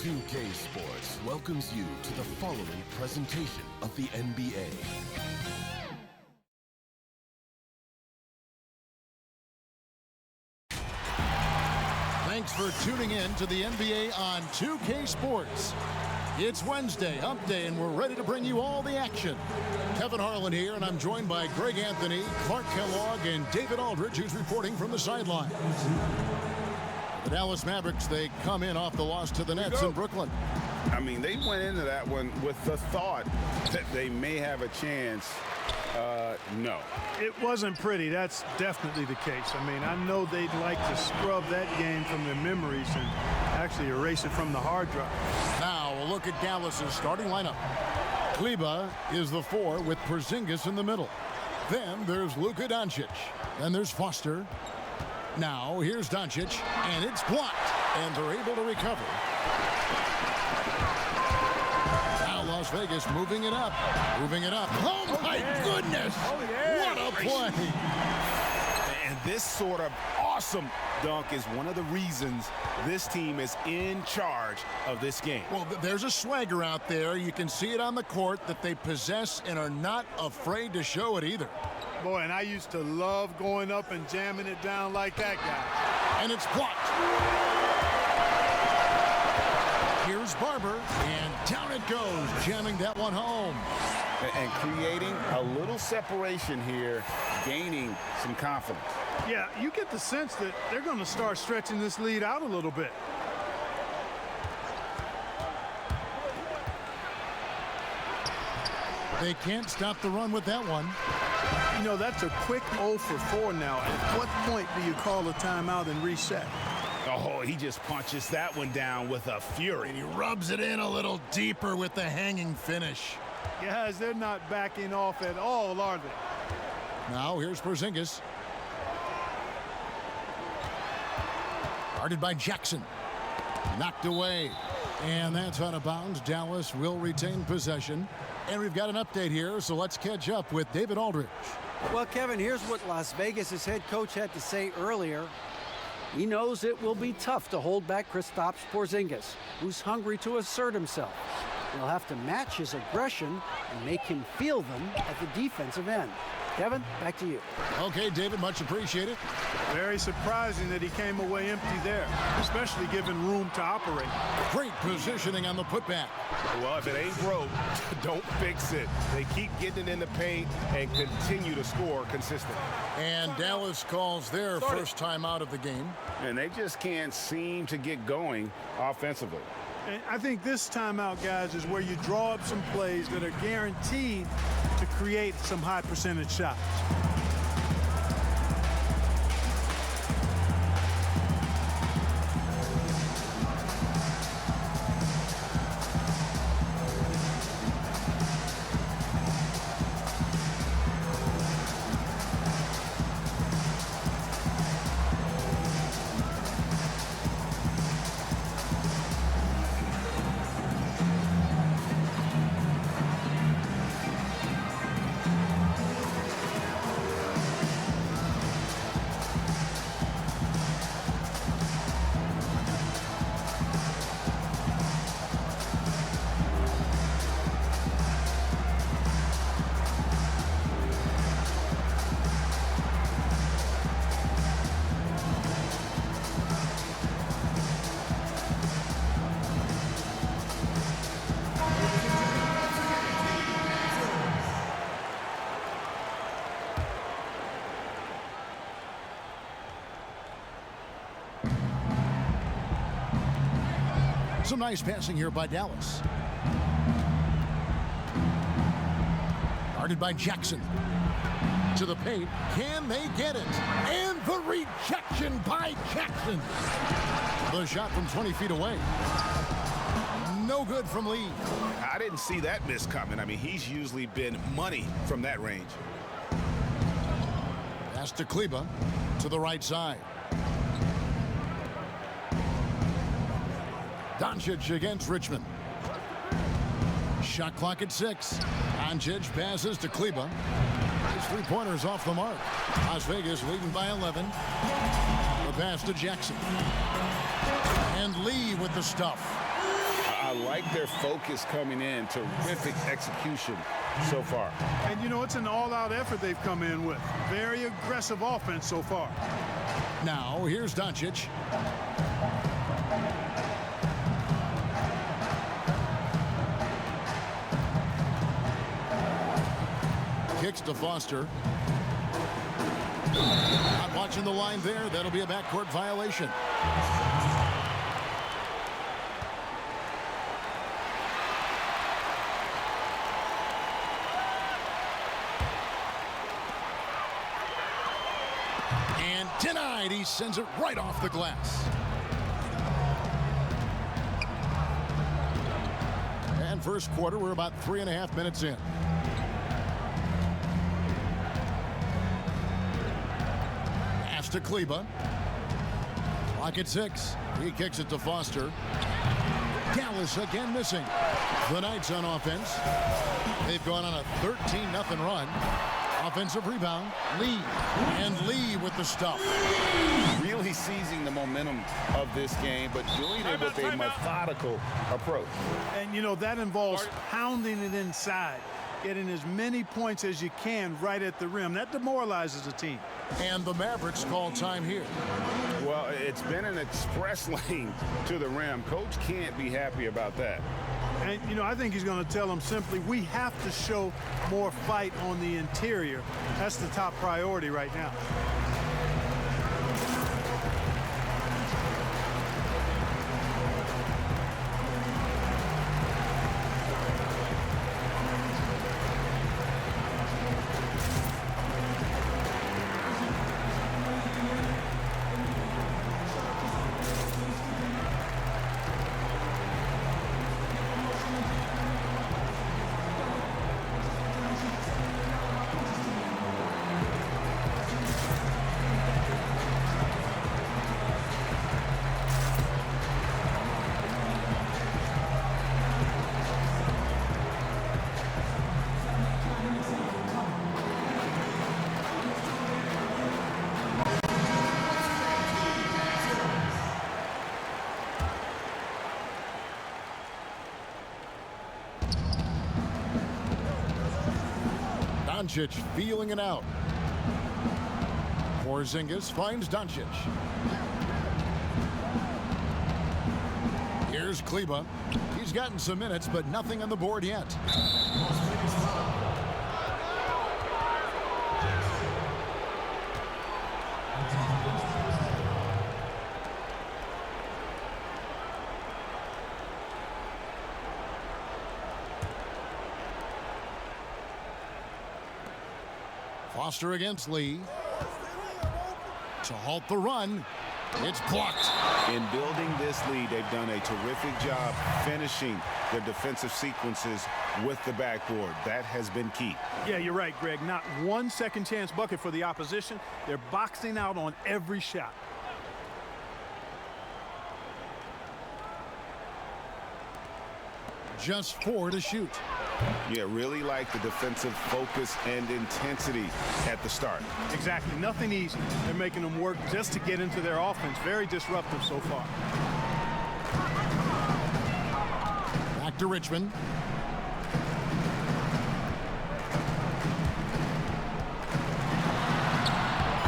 2K Sports welcomes you to the following presentation of the NBA. Thanks for tuning in to the NBA on 2K Sports. It's Wednesday, Hump Day, and we're ready to bring you all the action. Kevin Harlan here, and I'm joined by Greg Anthony, Clark Kellogg, and David Aldridge, who's reporting from the sideline. The Dallas Mavericks, they come in off the loss to the Nets in Brooklyn. I mean, they went into that one with the thought that they may have a chance. No. It wasn't pretty. That's definitely the case. I mean, I know they'd like to scrub that game from their memories and actually erase it from the hard drive. Now, a look at Dallas's starting lineup. Kleba is the 4 with Porzingis in the middle. Then there's Luka Doncic. Then there's Foster. Now, here's Doncic, and it's blocked, and they're able to recover. Now, Las Vegas moving it up. Oh, my goodness! What a play! And this sort of awesome dunk is one of the reasons this team is in charge of this game. Well, there's a swagger out there. You can see it on the court that they possess and are not afraid to show it either. Boy, and I used to love going up and jamming it down like that guy. And it's blocked. Here's Barber, and down it goes, jamming that one home. And creating a little separation here, gaining some confidence. Yeah, you get the sense that they're going to start stretching this lead out a little bit. They can't stop the run with that one. You know, that's a quick 0 for 4 now. At what point do you call a timeout and reset? Oh, he just punches that one down with a fury. And he rubs it in a little deeper with the hanging finish. Guys, they're not backing off at all, are they? Now, here's Porzingis. Guarded by Jackson. Knocked away. And that's out of bounds. Dallas will retain possession. And we've got an update here, so let's catch up with David Aldridge. Well, Kevin, here's what Las Vegas' head coach had to say earlier. He knows it will be tough to hold back Kristaps Porzingis, who's hungry to assert himself. He'll have to match his aggression and make him feel them at the defensive end. Kevin, back to you. Okay, David, much appreciated. Very surprising that he came away empty there, especially given room to operate. Great positioning on the putback. Well, if it ain't broke, don't fix it. They keep getting it in the paint and continue to score consistently. And Dallas calls their first time out of the game. And they just can't seem to get going offensively. And I think this timeout, guys, is where you draw up some plays that are guaranteed to create some high percentage shots. Some nice passing here by Dallas. Guarded by Jackson. To the paint. Can they get it? And the rejection by Jackson. The shot from 20 feet away. No good from Lee. I didn't see that miss coming. I mean, he's usually been money from that range. Pass to Kleba. To the right side. Doncic against Richmond. Shot clock at 6. Doncic passes to Kleba. His three-pointers off the mark. Las Vegas leading by 11. The pass to Jackson. And Lee with the stuff. I like their focus coming in. Terrific execution so far. And, you know, it's an all-out effort they've come in with. Very aggressive offense so far. Now, here's Doncic. Kicks to Foster. Not watching the line there. That'll be a backcourt violation. And denied. He sends it right off the glass. And first quarter, we're about 3.5 minutes in. Pass to Kleba. Clock at 6. He kicks it to Foster. Dallas again missing. The Knights on offense. They've gone on a 13-0 run. Offensive rebound. Lee. And Lee with the stop. Really seizing the momentum of this game, but doing it with a methodical approach. And, you know, that involves pounding it inside, getting as many points as you can right at the rim. That demoralizes a team. And the Mavericks call time here. Well, it's been an express lane to the rim. Coach can't be happy about that. And, you know, I think he's going to tell them simply, we have to show more fight on the interior. That's the top priority right now. Doncic feeling it out. Porzingis finds Doncic. Here's Kleba. He's gotten some minutes, but nothing on the board yet. Foster against Lee. To halt the run. It's blocked. In building this lead, they've done a terrific job finishing their defensive sequences with the backboard. That has been key. Yeah, you're right, Greg. Not one second chance bucket for the opposition. They're boxing out on every shot. Just 4 to shoot. Yeah, really like the defensive focus and intensity at the start. Exactly. Nothing easy. They're making them work just to get into their offense. Very disruptive so far. Back to Richmond.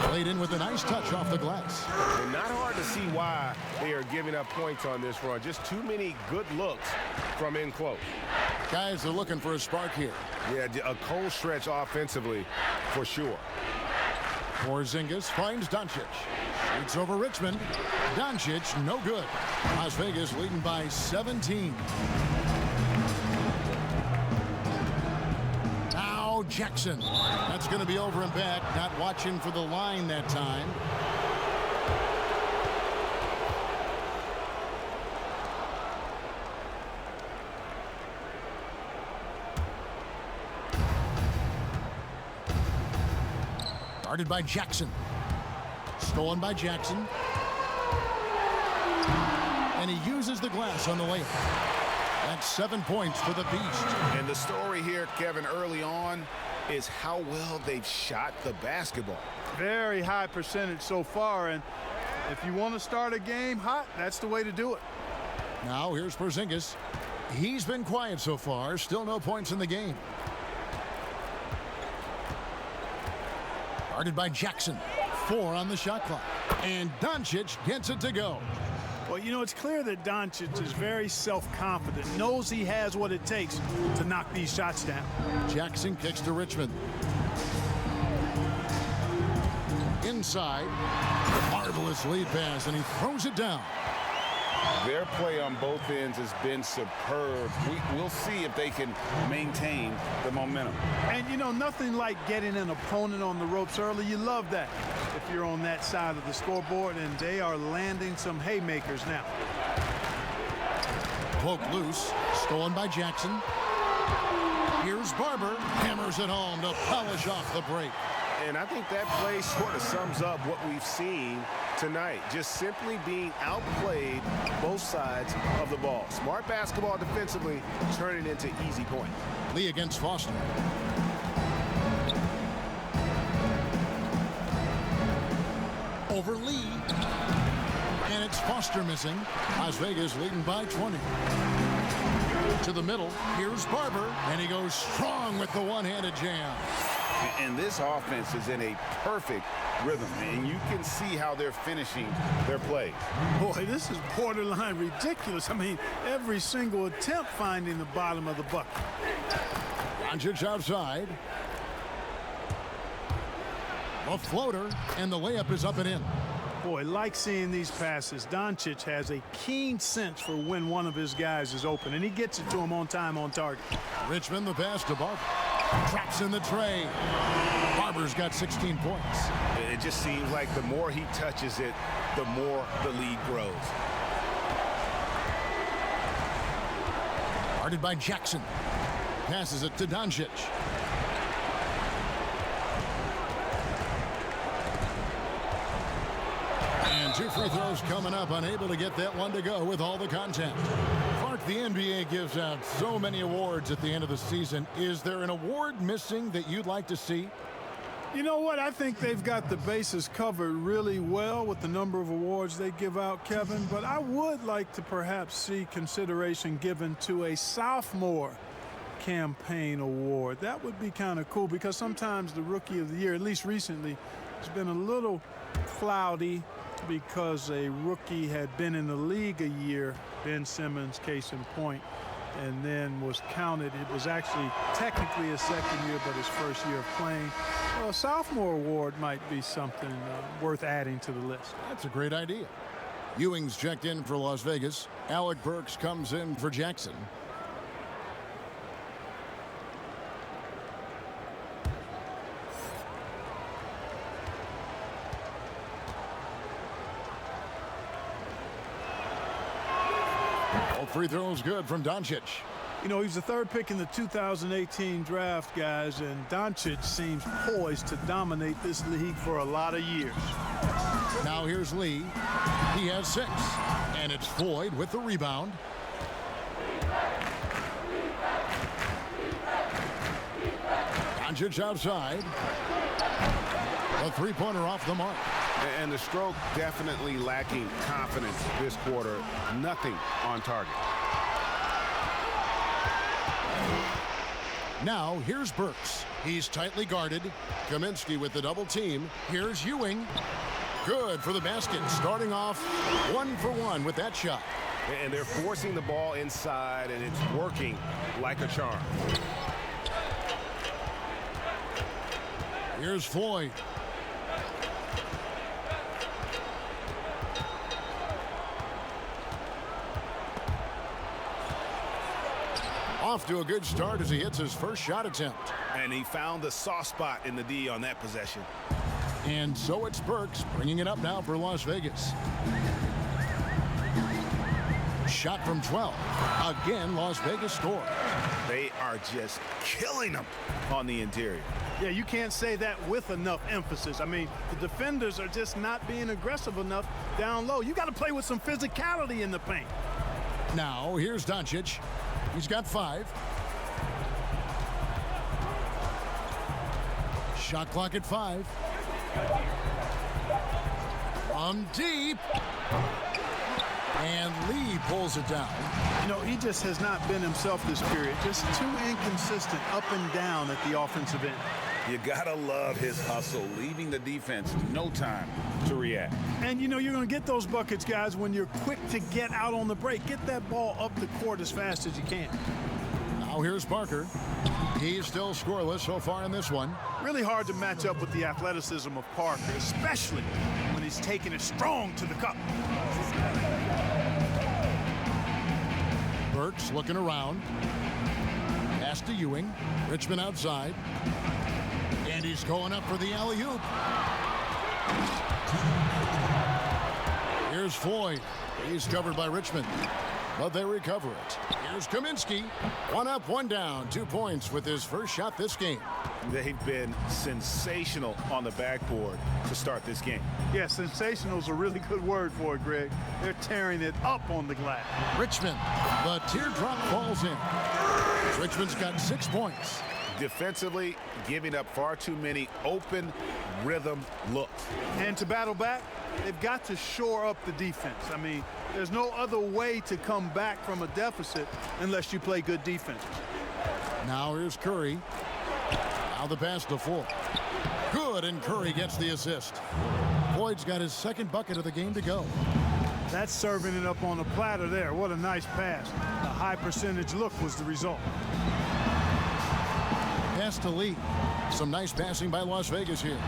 Played in with a nice touch off the glass. And not hard to see why they are giving up points on this run. Just too many good looks from in close. Guys are looking for a spark here. Yeah, a cold stretch offensively for sure. Porzingis finds Doncic. Shoots over Richmond. Doncic, no good. Las Vegas leading by 17. Now Jackson. That's going to be over and back. Not watching for the line that time. Guarded by Jackson. Stolen by Jackson. And he uses the glass on the layup. That's 7 points for the Beast. And the story here, Kevin, early on is how well they've shot the basketball. Very high percentage so far. And if you want to start a game hot, that's the way to do it. Now here's Porzingis. He's been quiet so far. Still no points in the game. Guarded by Jackson. 4 on the shot clock. And Doncic gets it to go. Well, you know, it's clear that Doncic is very self-confident, knows he has what it takes to knock these shots down. Jackson kicks to Richmond. Inside. Marvelous lead pass, and he throws it down. Their play on both ends has been superb. We'll see if they can maintain the momentum. And, you know, nothing like getting an opponent on the ropes early. You love that if you're on that side of the scoreboard, and they are landing some haymakers now. Poke loose. Stolen by Jackson. Here's Barber. Hammers it home to polish off the break. And I think that play sort of sums up what we've seen tonight. Just simply being outplayed both sides of the ball. Smart basketball defensively, turning into easy points. Lee against Foster. Over Lee. And it's Foster missing. Las Vegas leading by 20. To the middle. Here's Barber. And he goes strong with the one-handed jam. And this offense is in a perfect rhythm, and you can see how they're finishing their play. Boy, this is borderline ridiculous. I mean, every single attempt finding the bottom of the bucket. Doncic outside. A floater, and the layup is up and in. Boy, like seeing these passes. Doncic has a keen sense for when one of his guys is open, and he gets it to him on time, on target. Richmond the pass to Barber. Traps in the tray. Barber's got 16 points. It just seems like the more he touches it, the more the lead grows. Guarded by Jackson. Passes it to Doncic. And 2 free throws coming up. Unable to get that one to go with all the contact. Clark, the NBA gives out so many awards at the end of the season. Is there an award missing that you'd like to see? You know what? I think they've got the bases covered really well with the number of awards they give out, Kevin. But I would like to perhaps see consideration given to a sophomore campaign award. That would be kind of cool, because sometimes the rookie of the year, at least recently, has been a little cloudy because a rookie had been in the league a year, Ben Simmons, case in point, and then was counted. It was actually technically his second year, but his first year of playing. Well, a sophomore award might be something worth adding to the list. That's a great idea. Ewing's checked in for Las Vegas. Alec Burks comes in for Jackson. All free throws good from Doncic. You know, he's the 3rd pick in the 2018 draft, guys, and Doncic seems poised to dominate this league for a lot of years. Now here's Lee. He has 6. And it's Floyd with the rebound. Doncic outside. A three-pointer off the mark. And the stroke definitely lacking confidence this quarter. Nothing on target. Now here's Burks. He's tightly guarded. Kaminsky with the double team. Here's Ewing. Good for the basket. Starting off 1 for 1 with that shot. And they're forcing the ball inside, and it's working like a charm. Here's Floyd. Off to a good start as he hits his first shot attempt. And he found the soft spot in the D on that possession. And so it's Burks bringing it up now for Las Vegas. Shot from 12. Again, Las Vegas scores. They are just killing them on the interior. Yeah, you can't say that with enough emphasis. I mean, the defenders are just not being aggressive enough down low. You got to play with some physicality in the paint. Now, here's Doncic. He's got 5. Shot clock at 5. From deep. And Lee pulls it down. You know, he just has not been himself this period. Just too inconsistent up and down at the offensive end. You gotta love his hustle, leaving the defense no time to react. And, you know, you're going to get those buckets, guys, when you're quick to get out on the break. Get that ball up the court as fast as you can. Now here's Parker. He's still scoreless so far in this one. Really hard to match up with the athleticism of Parker, especially when he's taking it strong to the cup. Burks looking around. Pass to Ewing. Richmond outside. And he's going up for the alley-oop. Here's Floyd. He's covered by Richmond, but they recover it. Here's Kaminsky. 1 up, 1 down. 2 points with his first shot this game. They've been sensational on the backboard to start this game. Yeah, sensational is a really good word for it, Greg. They're tearing it up on the glass. Richmond. The teardrop falls in. Richmond's got 6 points. Defensively, giving up far too many open rhythm looks. And to battle back, they've got to shore up the defense. I mean, there's no other way to come back from a deficit unless you play good defense. Now here's Curry. Now the pass to Floyd. Good, and Curry gets the assist. Floyd's got his second bucket of the game to go. That's serving it up on a platter there. What a nice pass. A high percentage look was the result. Pass to Lee. Some nice passing by Las Vegas here.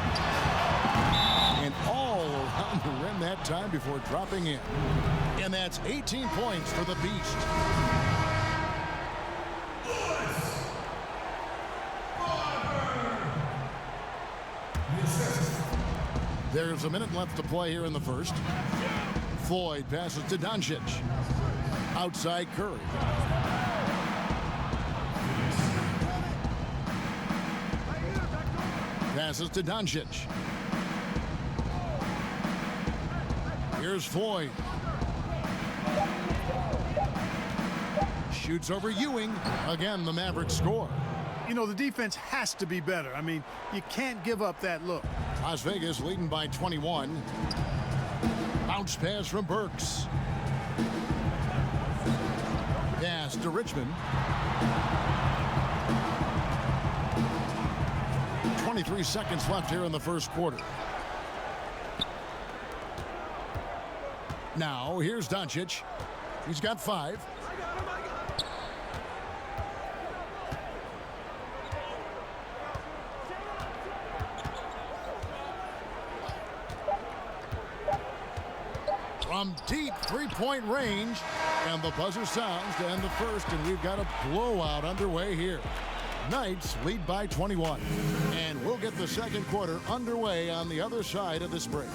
And all around the rim that time before dropping in. And that's 18 points for the Beast. There's a minute left to play here in the first. Floyd passes to Doncic. Outside Curry. Passes to Doncic. Here's Floyd. Shoots over Ewing. Again, the Mavericks score. You know, the defense has to be better. I mean, you can't give up that look. Las Vegas leading by 21. Bounce pass from Burks. Pass to Richmond. 23 seconds left here in the first quarter. Now here's Doncic. He's got 5. From deep 3-point range, and the buzzer sounds to end the first, and we've got a blowout underway here. Knights lead by 21, and we'll get the second quarter underway on the other side of this break.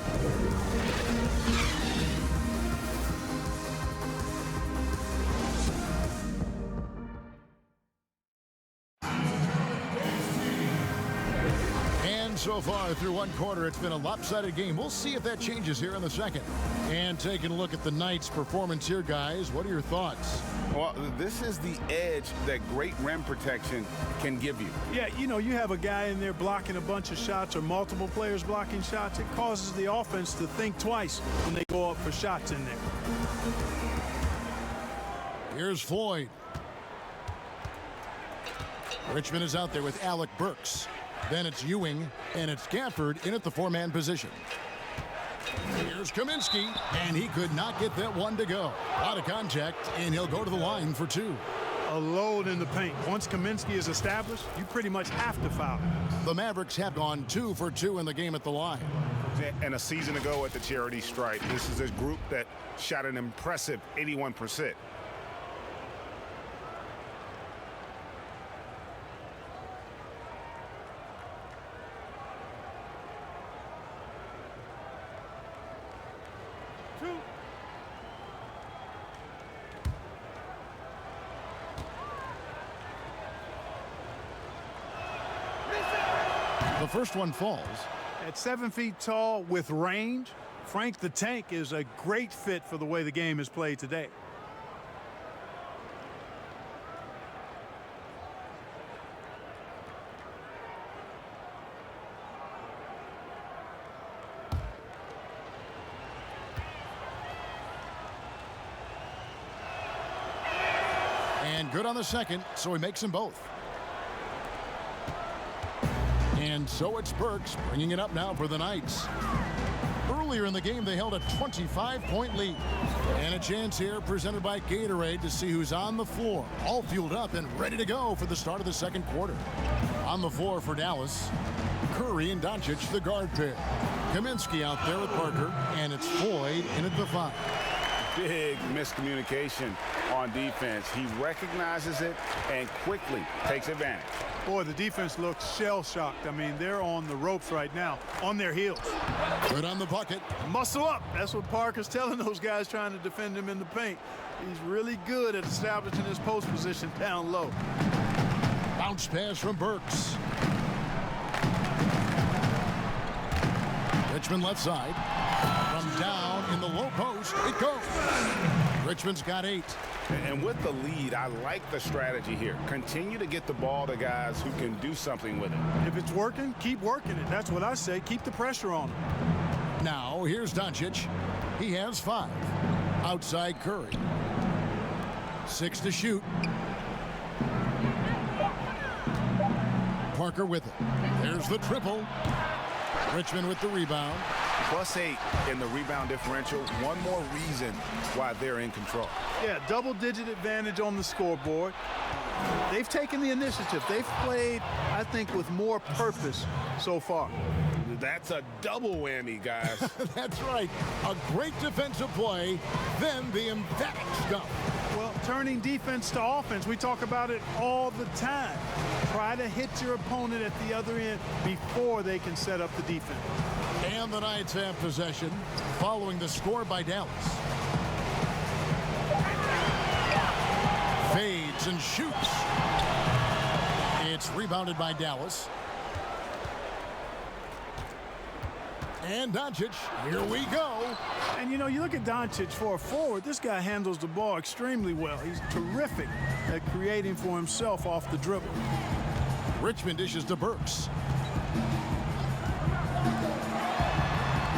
So far through one quarter, it's been a lopsided game. We'll see if that changes here in the second. And taking a look at the Knights' performance here, guys, what are your thoughts? Well, this is the edge that great rim protection can give you. Yeah, you know, you have a guy in there blocking a bunch of shots or multiple players blocking shots. It causes the offense to think twice when they go up for shots in there. Here's Floyd. Richmond is out there with Alec Burks. Then it's Ewing, and it's Gafford in at the 4-man position. Here's Kaminsky, and he could not get that one to go. Out of contact, and he'll go to the line for 2. A load in the paint. Once Kaminsky is established, you pretty much have to foul. The Mavericks have gone 2 for 2 in the game at the line. And a season ago at the charity stripe, this is a group that shot an impressive 81%. The first one falls. At 7 feet tall with range, Frank the Tank is a great fit for the way the game is played today. And good on the second, so he makes them both. And so it's Burks bringing it up now for the Knights. Earlier in the game, they held a 25-point lead. And a chance here presented by Gatorade to see who's on the floor. All fueled up and ready to go for the start of the second quarter. On the floor for Dallas, Curry and Doncic, the guard pair. Kaminsky out there with Parker, and it's Floyd in at the 5. Big miscommunication on defense. He recognizes it and quickly takes advantage. Boy, the defense looks shell-shocked. I mean, they're on the ropes right now, on their heels. Good on the bucket. Muscle up. That's what Parker's telling those guys trying to defend him in the paint. He's really good at establishing his post position down low. Bounce pass from Burks. Richmond left side. From down in the low post, it goes. Richmond's got 8. And with the lead, I like the strategy here. Continue to get the ball to guys who can do something with it. If it's working, keep working it. That's what I say. Keep the pressure on him. Now, here's Doncic. He has 5. Outside Curry. 6 to shoot. Parker with it. There's the triple. Richmond with the rebound. +8 in the rebound differential. One more reason why they're in control. Yeah, double-digit advantage on the scoreboard. They've taken the initiative. They've played, I think, with more purpose so far. That's a double whammy, guys. That's right. A great defensive play, then the emphatic stuff. Well, turning defense to offense, we talk about it all the time. Try to hit your opponent at the other end before they can set up the defense. And the Knights have possession following the score by Dallas. Fades and shoots. It's rebounded by Dallas. And Doncic, here we go. And, you know, you look at Doncic for a forward, this guy handles the ball extremely well. He's terrific at creating for himself off the dribble. Richmond dishes to Burks.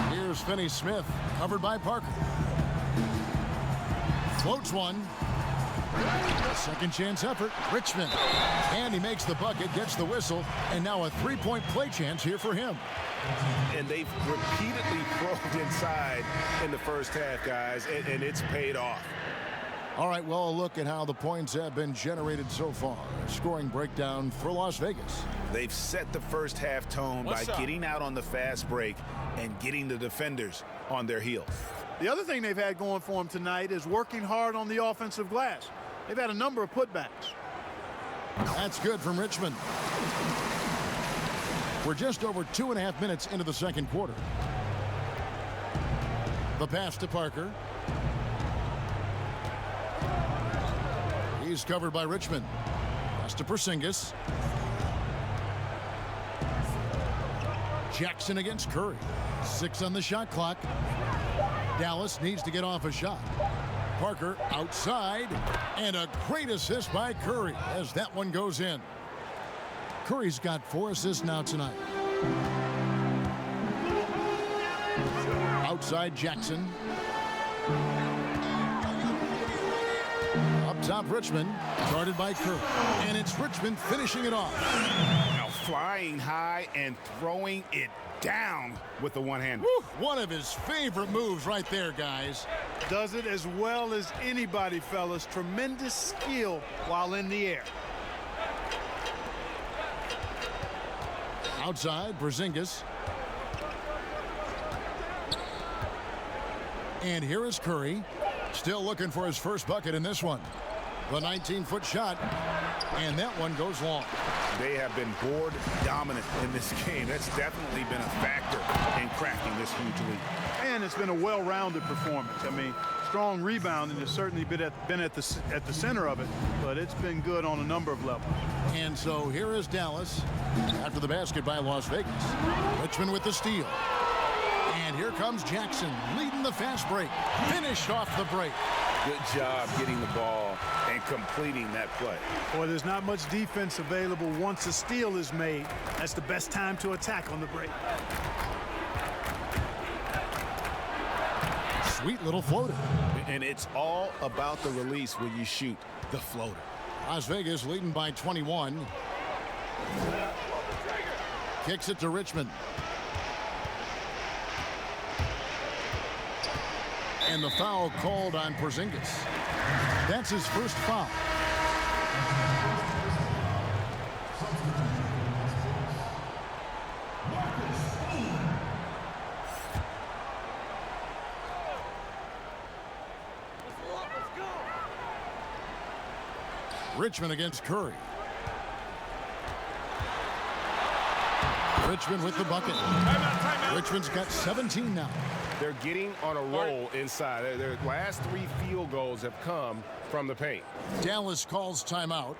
Here's Finney-Smith, covered by Parker. Floats one. A second chance effort. Richmond. And he makes the bucket, gets the whistle, and now a three-point play chance here for him. And they've repeatedly probed inside in the first half, guys, and it's paid off. All right, well, a look at how the points have been generated so far. A scoring breakdown for Las Vegas. They've set the first half tone by getting out on the fast break and getting the defenders on their heels. The other thing they've had going for them tonight is working hard on the offensive glass. They've had a number of putbacks. That's good from Richmond. We're just over 2.5 minutes into the second quarter. The pass to Parker. He's covered by Richmond. Pass to Porzingis. Jackson against Curry. 6 on the shot clock. Dallas needs to get off a shot. Parker outside. And a great assist by Curry as that one goes in. Curry's got 4 assists now tonight. Outside Jackson. Up top Richmond, guarded by Curry. And it's Richmond finishing it off. Now flying high and throwing it down with the one-hander. One of his favorite moves right there, guys. Does it as well as anybody, fellas. Tremendous skill while in the air. Outside, Porzingis. And here is Curry. Still looking for his first bucket in this one. The 19-foot shot. And that one goes long. They have been board dominant in this game. That's definitely been a factor in crafting this huge lead. And it's been a well-rounded performance. I mean, strong rebounding has certainly been at the center of it, but it's been good on a number of levels. And so here is Dallas after the basket by Las Vegas. Richmond with the steal. And here comes Jackson leading the fast break. Finished off the break. Good job getting the ball and completing that play. Boy, there's not much defense available once a steal is made. That's the best time to attack on the break. Sweet little floater. And it's all about the release when you shoot the floater. Las Vegas leading by 21. Kicks it to Richmond. And the foul called on Porzingis. That's his first foul. Richmond against Curry. Richmond with the bucket. Richmond's got 17 now. They're getting on a roll inside. Their last 3 field goals have come from the paint. Dallas calls timeout.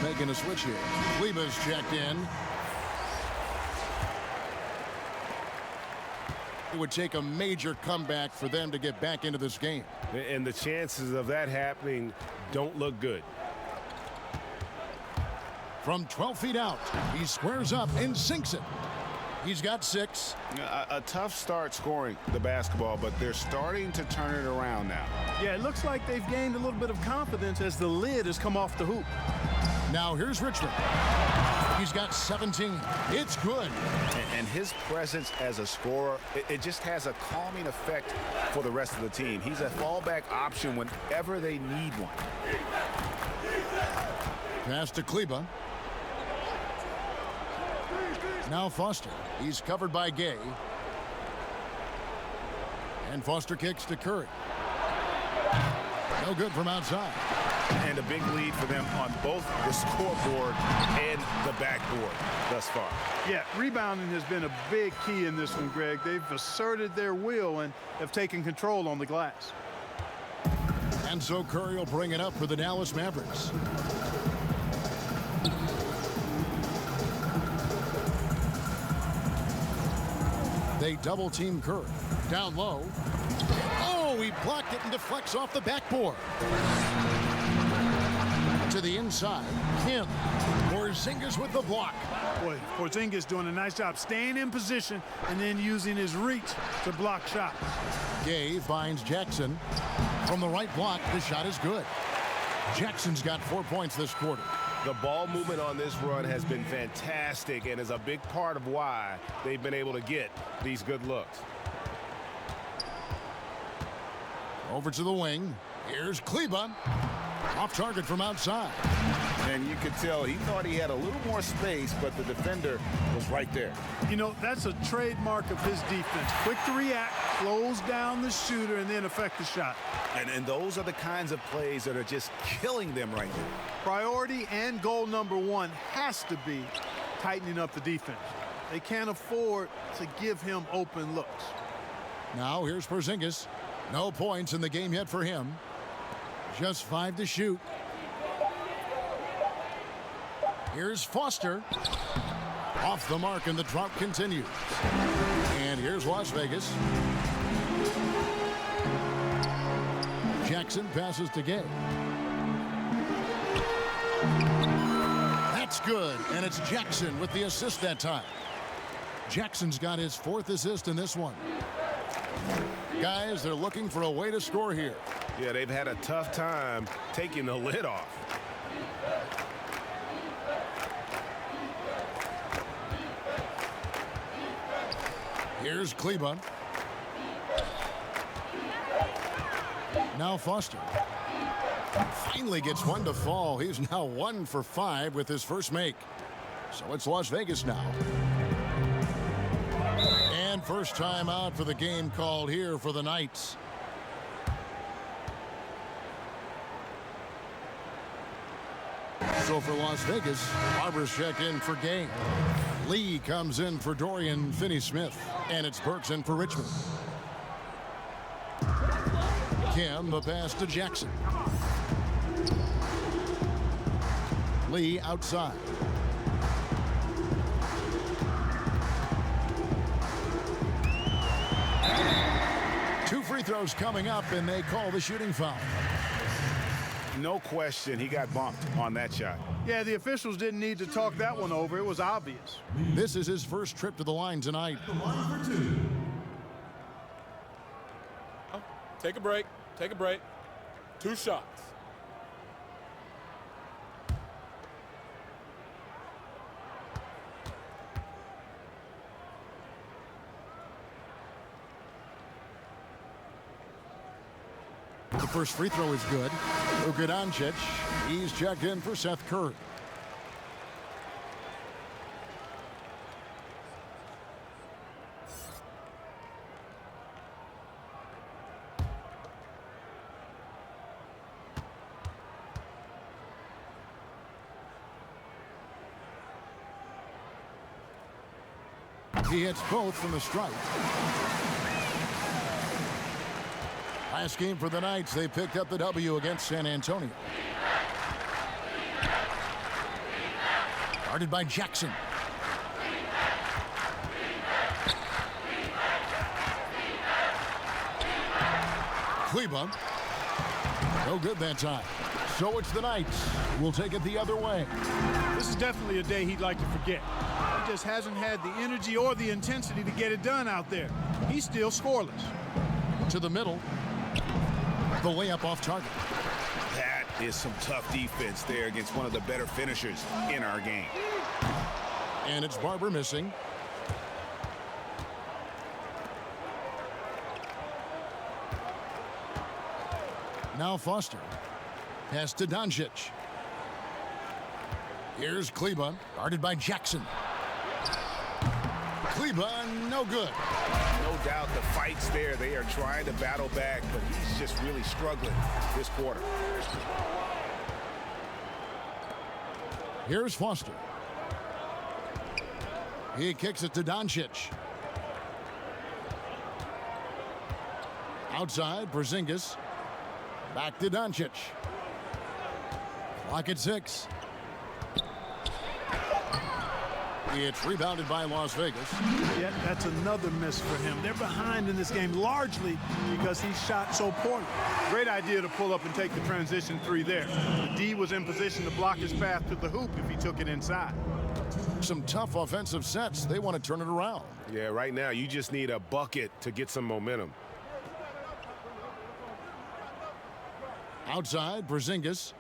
Making a switch here. Kleba's checked in. It would take a major comeback for them to get back into this game. And the chances of that happening don't look good. From 12 feet out, he squares up and sinks it. He's got 6. A tough start scoring the basketball, but they're starting to turn it around now. Yeah, it looks like they've gained a little bit of confidence as the lid has come off the hoop. Now here's Richmond. He's got 17. It's good. And his presence as a scorer, it just has a calming effect for the rest of the team. He's a fallback option whenever they need one. Pass to Kleba. Now Foster. He's covered by Gay. And Foster kicks to Curry. No good from outside. And a big lead for them on both the scoreboard and the backboard thus far. Yeah, rebounding has been a big key in this one, Greg. They've asserted their will and have taken control on the glass. And so Curry will bring it up for the Dallas Mavericks. They double team Curry. Down low. Oh, he blocked it and deflects off the backboard. To the inside. Kim. Porzingis with the block. Boy, Porzingis doing a nice job staying in position and then using his reach to block shots. Gay finds Jackson. From the right block, the shot is good. Jackson's got 4 points this quarter. The ball movement on this run has been fantastic and is a big part of why they've been able to get these good looks. Over to the wing. Here's Kleba. Off target from outside. And you could tell he thought he had a little more space, but the defender was right there. You know, that's a trademark of his defense. Quick to react, close down the shooter, and then affect the shot. And those are the kinds of plays that are just killing them right now. Priority and goal number 1 has to be tightening up the defense. They can't afford to give him open looks. Now here's Porzingis. No points in the game yet for him. Just 5 to shoot. Here's Foster. Off the mark, and the drought continues. And here's Las Vegas. Jackson passes to Gay. That's good, and it's Jackson with the assist that time. Jackson's got his 4th assist in this one. Guys, they're looking for a way to score here. Yeah, they've had a tough time taking the lid off. Here's Kleba. Now Foster. Finally gets one to fall. He's now 1 for 5 with his first make. So it's Las Vegas now. And first time out for the game called here for the Knights. So for Las Vegas, Barbers check in for Game. Lee comes in for Dorian Finney-Smith. And it's Burks in for Richmond. Kim, the pass to Jackson. Lee outside. Two free throws coming up, and they call the shooting foul. No question, he got bumped on that shot. Yeah, the officials didn't need to talk that one over. It was obvious. This is his first trip to the line tonight. Take a break. Take a break. 2 shots. The first free throw is good. Luka Doncic, he's checked in for Seth Curry. He hits both from the stripe. Last game for the Knights, they picked up the W against San Antonio. Guarded by Jackson. Kleba. No good that time. So it's the Knights. We'll take it the other way. This is definitely a day he'd like to forget. He just hasn't had the energy or the intensity to get it done out there. He's still scoreless. To the middle. The layup off target. That is some tough defense there against one of the better finishers in our game. And it's Barber missing. Now Foster. Pass to Doncic. Here's Kleba, guarded by Jackson. Kleba, no good. No doubt the fight's there. They are trying to battle back, but he's just really struggling this quarter. Here's Foster. He kicks it to Doncic. Outside, Porzingis. Back to Doncic. Clock at 6. It's rebounded by Las Vegas. Yet that's another miss for him. They're behind in this game largely because he shot so poorly. Great idea to pull up and take the transition 3 there. The D was in position to block his path to the hoop if he took it inside. Some tough offensive sets. They want to turn it around. Yeah, right now you just need a bucket to get some momentum. Outside, Porzingis.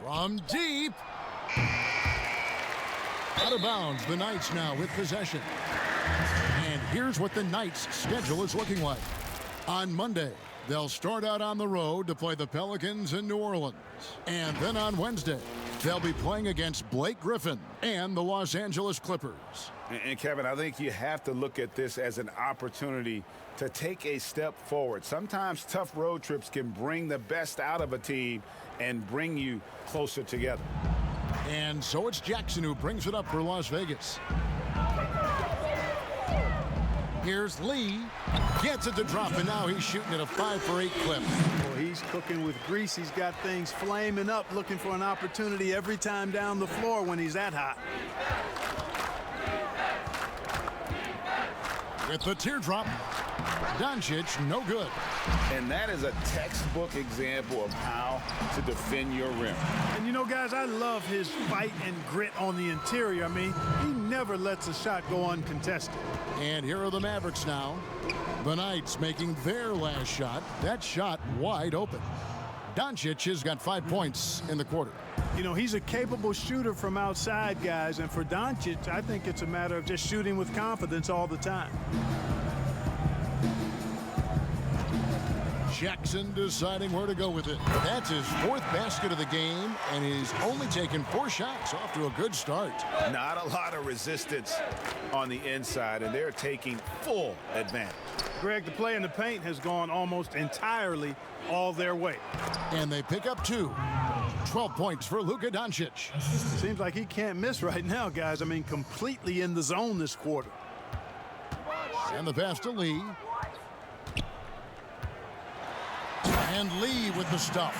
From deep. Out of bounds, the Knights now with possession. And here's what the Knights' schedule is looking like. On Monday, they'll start out on the road to play the Pelicans in New Orleans. And then on Wednesday, they'll be playing against Blake Griffin and the Los Angeles Clippers. And Kevin, I think you have to look at this as an opportunity to take a step forward. Sometimes tough road trips can bring the best out of a team and bring you closer together. And so it's Jackson who brings it up for Las Vegas. Here's Lee. Gets it to drop, and now he's shooting at a 5-for-8 clip. Well, he's cooking with grease. He's got things flaming up, looking for an opportunity every time down the floor when he's that hot. With the teardrop, Doncic, no good. And that is a textbook example of how to defend your rim. And you know, guys, I love his fight and grit on the interior. I mean, he never lets a shot go uncontested. And here are the Mavericks now. The Knights making their last shot. That shot wide open. Doncic has got 5 points in the quarter. You know, he's a capable shooter from outside, guys. And for Doncic, I think it's a matter of just shooting with confidence all the time. Jackson deciding where to go with it. That's his 4th basket of the game, and he's only taken 4 shots. Off to a good start. Not a lot of resistance on the inside, and they're taking full advantage. Greg, the play in the paint has gone almost entirely all their way. And they pick up 2. 12 points for Luka Doncic. Seems like he can't miss right now, guys. I mean, completely in the zone this quarter. And the pass to Lee. And Lee with the stuff.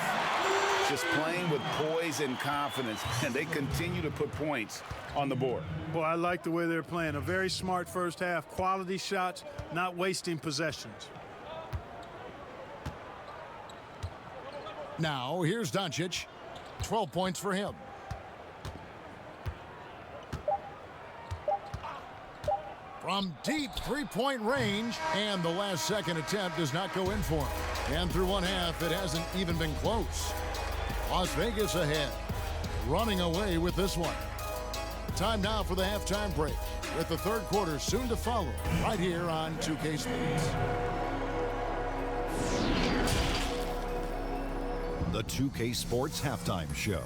Just playing with poise and confidence, and they continue to put points on the board. Boy, I like the way they're playing. A very smart first half. Quality shots, not wasting possessions. Now, here's Doncic. 12 points for him. From deep 3-point range, and the last second attempt does not go in for him. And through one half, it hasn't even been close. Las Vegas ahead, running away with this one. Time now for the halftime break, with the 3rd quarter soon to follow, right here on 2K Sports. The 2K Sports Halftime Show.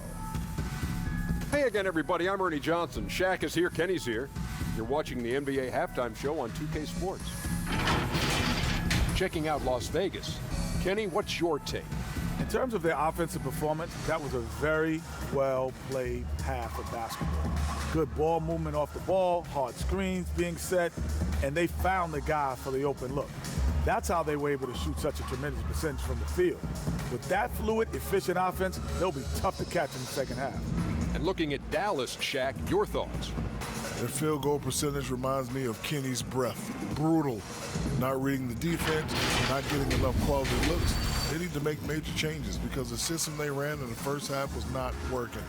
Hey again, everybody. I'm Ernie Johnson. Shaq is here. Kenny's here. You're watching the NBA Halftime Show on 2K Sports. Checking out Las Vegas. Kenny, what's your take? In terms of their offensive performance, that was a very well-played half of basketball. Good ball movement off the ball, hard screens being set, and they found the guy for the open look. That's how they were able to shoot such a tremendous percentage from the field. With that fluid, efficient offense, they'll be tough to catch in the second half. And looking at Dallas, Shaq, your thoughts? Their field goal percentage reminds me of Kenny's breath. Brutal. Not reading the defense, not getting enough quality looks. They need to make major changes because the system they ran in the first half was not working.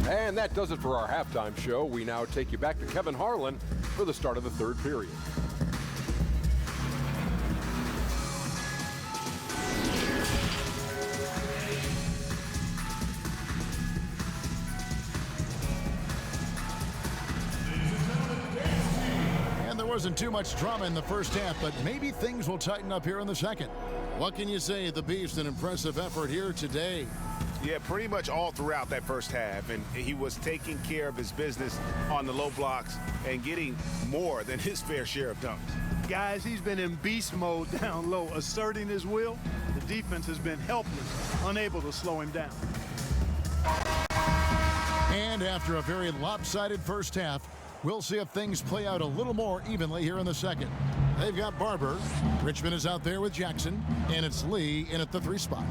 And that does it for our halftime show. We now take you back to Kevin Harlan for the start of the 3rd period. Wasn't too much drama in the first half, but maybe things will tighten up here in the second. What can you say? The Beast, an impressive effort here today. Yeah, pretty much all throughout that first half, and he was taking care of his business on the low blocks and getting more than his fair share of dunks. Guys, he's been in beast mode down low, asserting his will. The defense has been helpless, unable to slow him down. And after a very lopsided first half, we'll see if things play out a little more evenly here in the second. They've got Barber. Richmond is out there with Jackson, and it's Lee in at the 3 spot.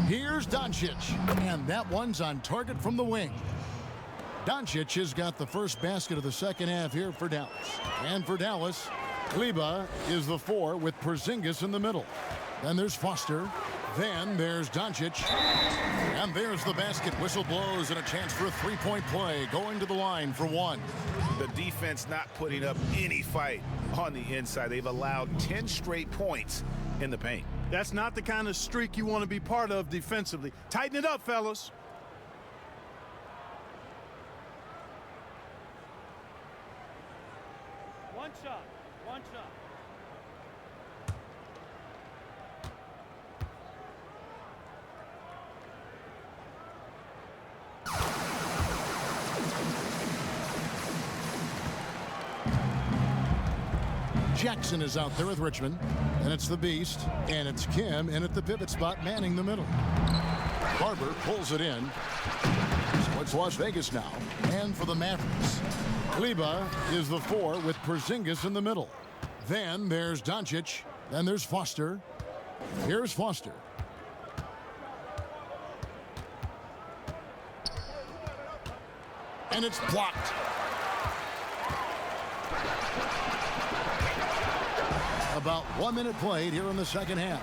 Here's Doncic, and that one's on target from the wing. Doncic has got the first basket of the second half here for Dallas. And for Dallas, Kleba is the 4 with Porzingis in the middle. Then there's Foster. Then there's Doncic. And there's the basket. Whistle blows and a chance for a 3-point play going to the line for 1. The defense not putting up any fight on the inside. They've allowed 10 straight points in the paint. That's not the kind of streak you want to be part of defensively. Tighten it up, fellas. One shot. Jackson is out there with Richmond, and it's the Beast, and it's Kim in at the pivot spot, manning the middle. Barber pulls it in. So it's Las Vegas now, and for the Mavericks, Kleba is the 4 with Porzingis in the middle. Then there's Doncic. Then there's Foster. Here's Foster. And it's blocked. About 1 minute played here in the second half.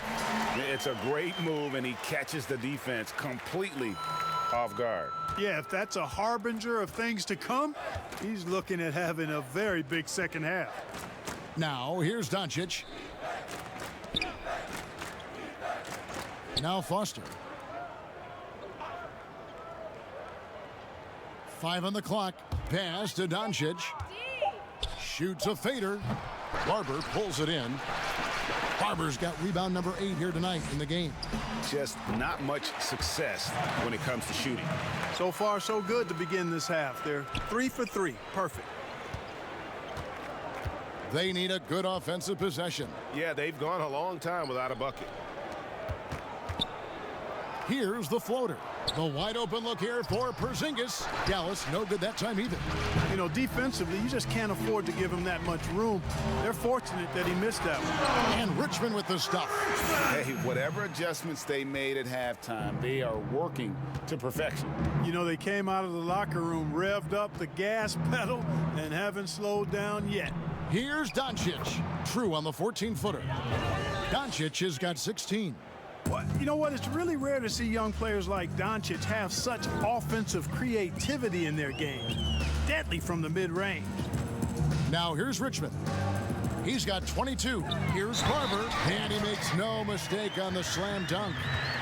It's a great move, and he catches the defense completely off guard. Yeah, if that's a harbinger of things to come, he's looking at having a very big second half. Now, here's Doncic. Now Foster. 5 on the clock. Pass to Doncic. shoots a fader. Barber pulls it in. Barber's got rebound number 8 here tonight in the game. Just not much success when it comes to shooting. So far, so good to begin this half. They're 3 for 3. Perfect. They need a good offensive possession. Yeah, they've gone a long time without a bucket. Here's the floater. The wide open look here for Porzingis. Dallas, no good that time either. You know, defensively, you just can't afford to give him that much room. They're fortunate that he missed that one. And Richmond with the stuff. Hey, whatever adjustments they made at halftime, they are working to perfection. You know, they came out of the locker room, revved up the gas pedal, and haven't slowed down yet. Here's Doncic. True on the 14-footer. Doncic has got 16. You know what? It's really rare to see young players like Doncic have such offensive creativity in their game. Deadly from the mid-range. Now here's Richmond. He's got 22. Here's Barber, and he makes no mistake on the slam dunk.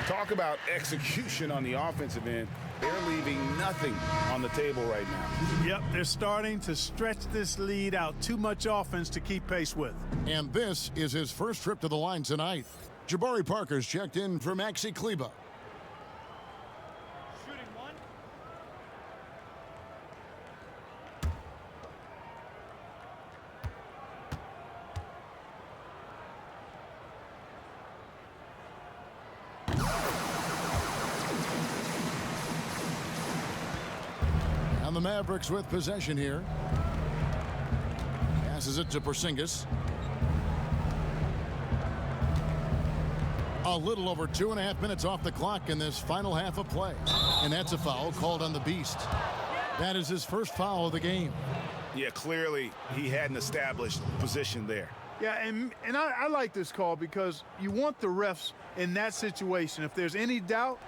Talk about execution on the offensive end. They're leaving nothing on the table right now. Yep, they're starting to stretch this lead out. Too much offense to keep pace with. And this is his first trip to the line tonight. Jabari Parker's checked in for Maxi Kleba. Shooting one. And the Mavericks with possession here. Passes it to Porzingis. A little over 2.5 minutes off the clock in this final half of play. And that's a foul called on the Beast. That is his first foul of the game. Yeah, clearly he had an established position there. Yeah, and I like this call because you want the refs in that situation. If there's any doubt,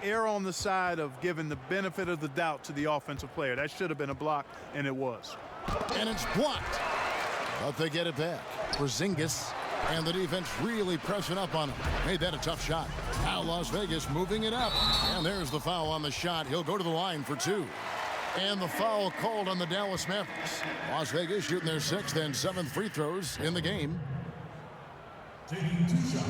err on the side of giving the benefit of the doubt to the offensive player. That should have been a block, and it was. And it's blocked. But they get it back. Porzingis. And the defense really pressing up on him. Made that a tough shot. Now Las Vegas moving it up. And there's the foul on the shot. He'll go to the line for 2. And the foul called on the Dallas Mavericks. Las Vegas shooting their 6th and 7th free throws in the game. Taking 2 shots.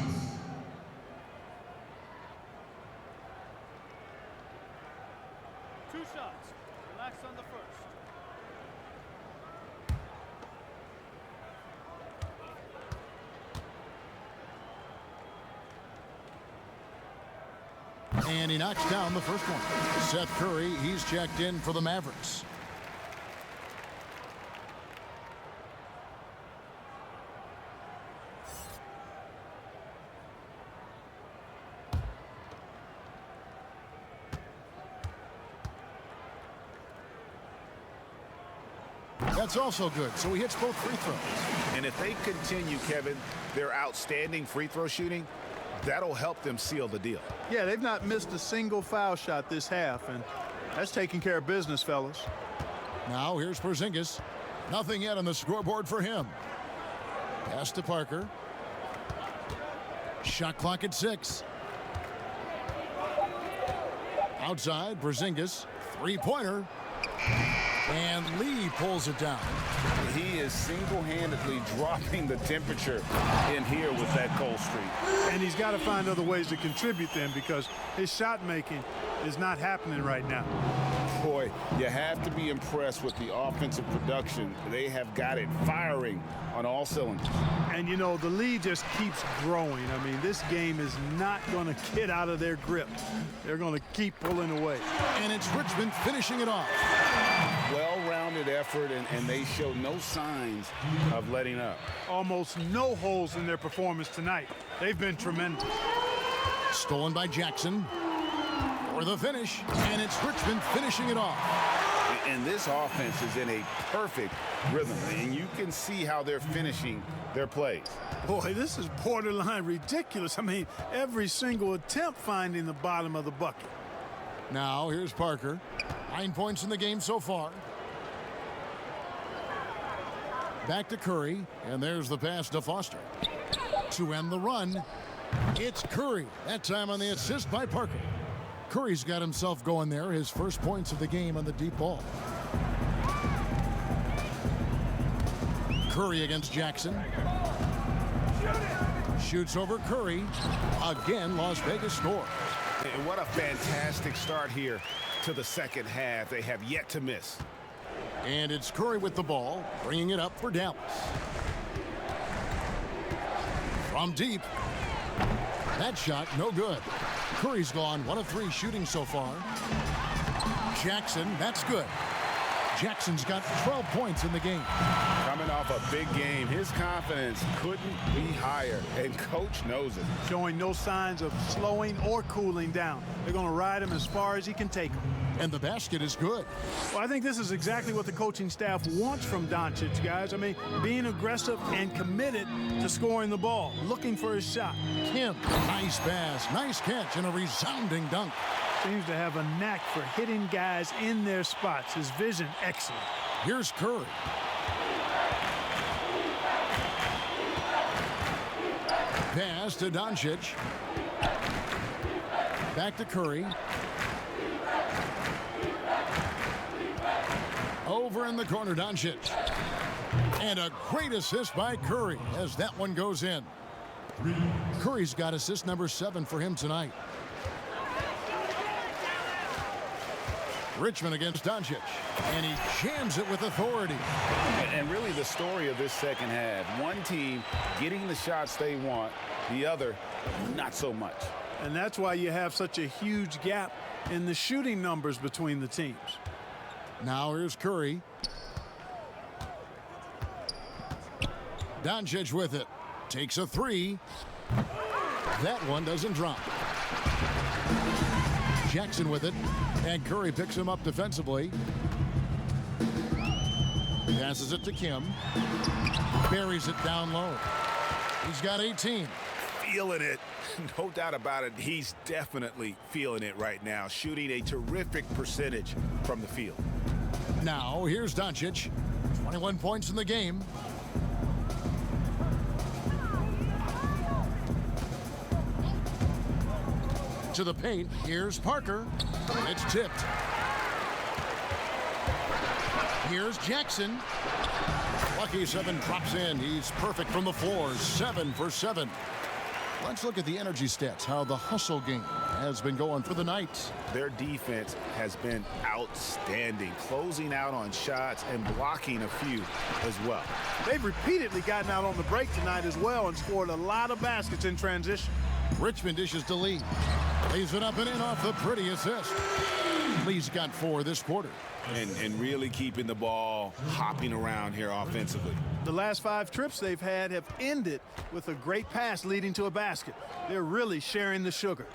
2 shots. Relax on the first. And he knocks down the first one. Seth Curry, he's checked in for the Mavericks. That's also good, so he hits both free throws. And if they continue, Kevin, their outstanding free throw shooting, that'll help them seal the deal. Yeah, they've not missed a single foul shot this half, and that's taking care of business, fellas. Now here's Porzingis. Nothing yet on the scoreboard for him. Pass to Parker. Shot clock at 6. Outside, Porzingis. Three-pointer. And Lee pulls it down. He is single-handedly dropping the temperature in here with that cold streak. And he's got to find other ways to contribute then because his shot making is not happening right now. Boy, you have to be impressed with the offensive production. They have got it firing on all cylinders. And, you know, the lead just keeps growing. I mean, this game is not going to get out of their grip. They're going to keep pulling away. And it's Richmond finishing it off. Well-rounded effort, and they show no signs of letting up. Almost no holes in their performance tonight. They've been tremendous. Stolen by Jackson. For the finish, and it's Richmond finishing it off. And this offense is in a perfect rhythm, and you can see how they're finishing their plays. Boy, this is borderline ridiculous. I mean, every single attempt finding the bottom of the bucket. Now, here's Parker. 9 points in the game so far. Back to Curry, and there's the pass to Foster. To end the run, it's Curry. That time on the assist by Parker. Curry's got himself going there, his first points of the game on the deep ball. Curry against Jackson. Shoots over Curry. Again, Las Vegas scores. And what a fantastic start here to the second half. They have yet to miss. And it's Curry with the ball, bringing it up for Dallas. From deep. That shot, no good. Curry's gone 1 of 3 shooting so far. Jackson, that's good. Jackson's got 12 points in the game. Coming off a big game, his confidence couldn't be higher, and coach knows it. Showing no signs of slowing or cooling down. They're going to ride him as far as he can take him. And the basket is good. Well, I think this is exactly what the coaching staff wants from Doncic, guys. I mean, being aggressive and committed to scoring the ball, looking for his shot. Kim, nice pass, nice catch, and a resounding dunk. Seems to have a knack for hitting guys in their spots. His vision, excellent. Here's Curry. Pass to Doncic. Back to Curry. Over in the corner, Doncic. And a great assist by Curry as that one goes in. Curry's got assist number 7 for him tonight. Richmond against Doncic, and he jams it with authority. And really the story of this second half, one team getting the shots they want, the other not so much. And that's why you have such a huge gap in the shooting numbers between the teams. Now here's Curry. Doncic with it. Takes a 3. That one doesn't drop. Jackson with it. And Curry picks him up defensively. Passes it to Kim. Buries it down low. He's got 18. Feeling it. No doubt about it. He's definitely feeling it right now. Shooting a terrific percentage from the field. Now, here's Doncic. 21 points in the game. To the paint. Here's Parker. It's tipped. Here's Jackson. Lucky 7 drops in. He's perfect from the floor. 7 for 7. Let's look at the energy stats, how the hustle game has been going for the Knights. Their defense has been outstanding, closing out on shots and blocking a few as well. They've repeatedly gotten out on the break tonight as well and scored a lot of baskets in transition. Richmond dishes to Lee. Lays it up and in off the pretty assist. Lee's got 4 this quarter. And really keeping the ball hopping around here offensively. The last 5 trips they've had have ended with a great pass leading to a basket. They're really sharing the sugar.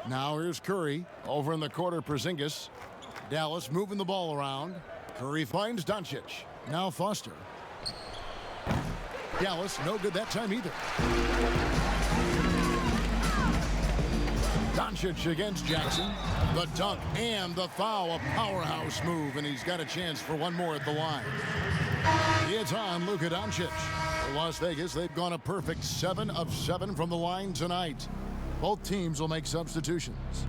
Now here's Curry. Over in the corner, Porzingis. Dallas moving the ball around. Curry finds Doncic. Now Foster. Dallas no good that time either. Doncic against Jackson. The dunk and the foul. A powerhouse move, and he's got a chance for one more at the line. It's on Luka Doncic. For Las Vegas, they've gone a perfect 7 of 7 from the line tonight. Both teams will make substitutions.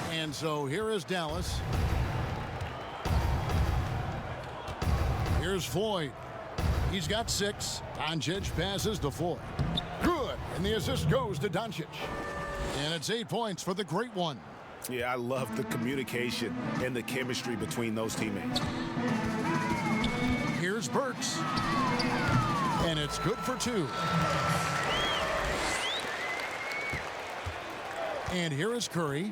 And so here is Dallas. Here's Floyd. He's got 6. Doncic passes to Floyd. Good. And the assist goes to Doncic. And it's 8 points for the great one. Yeah, I love the communication and the chemistry between those teammates. Here's Burks. And it's good for 2. And here is Curry.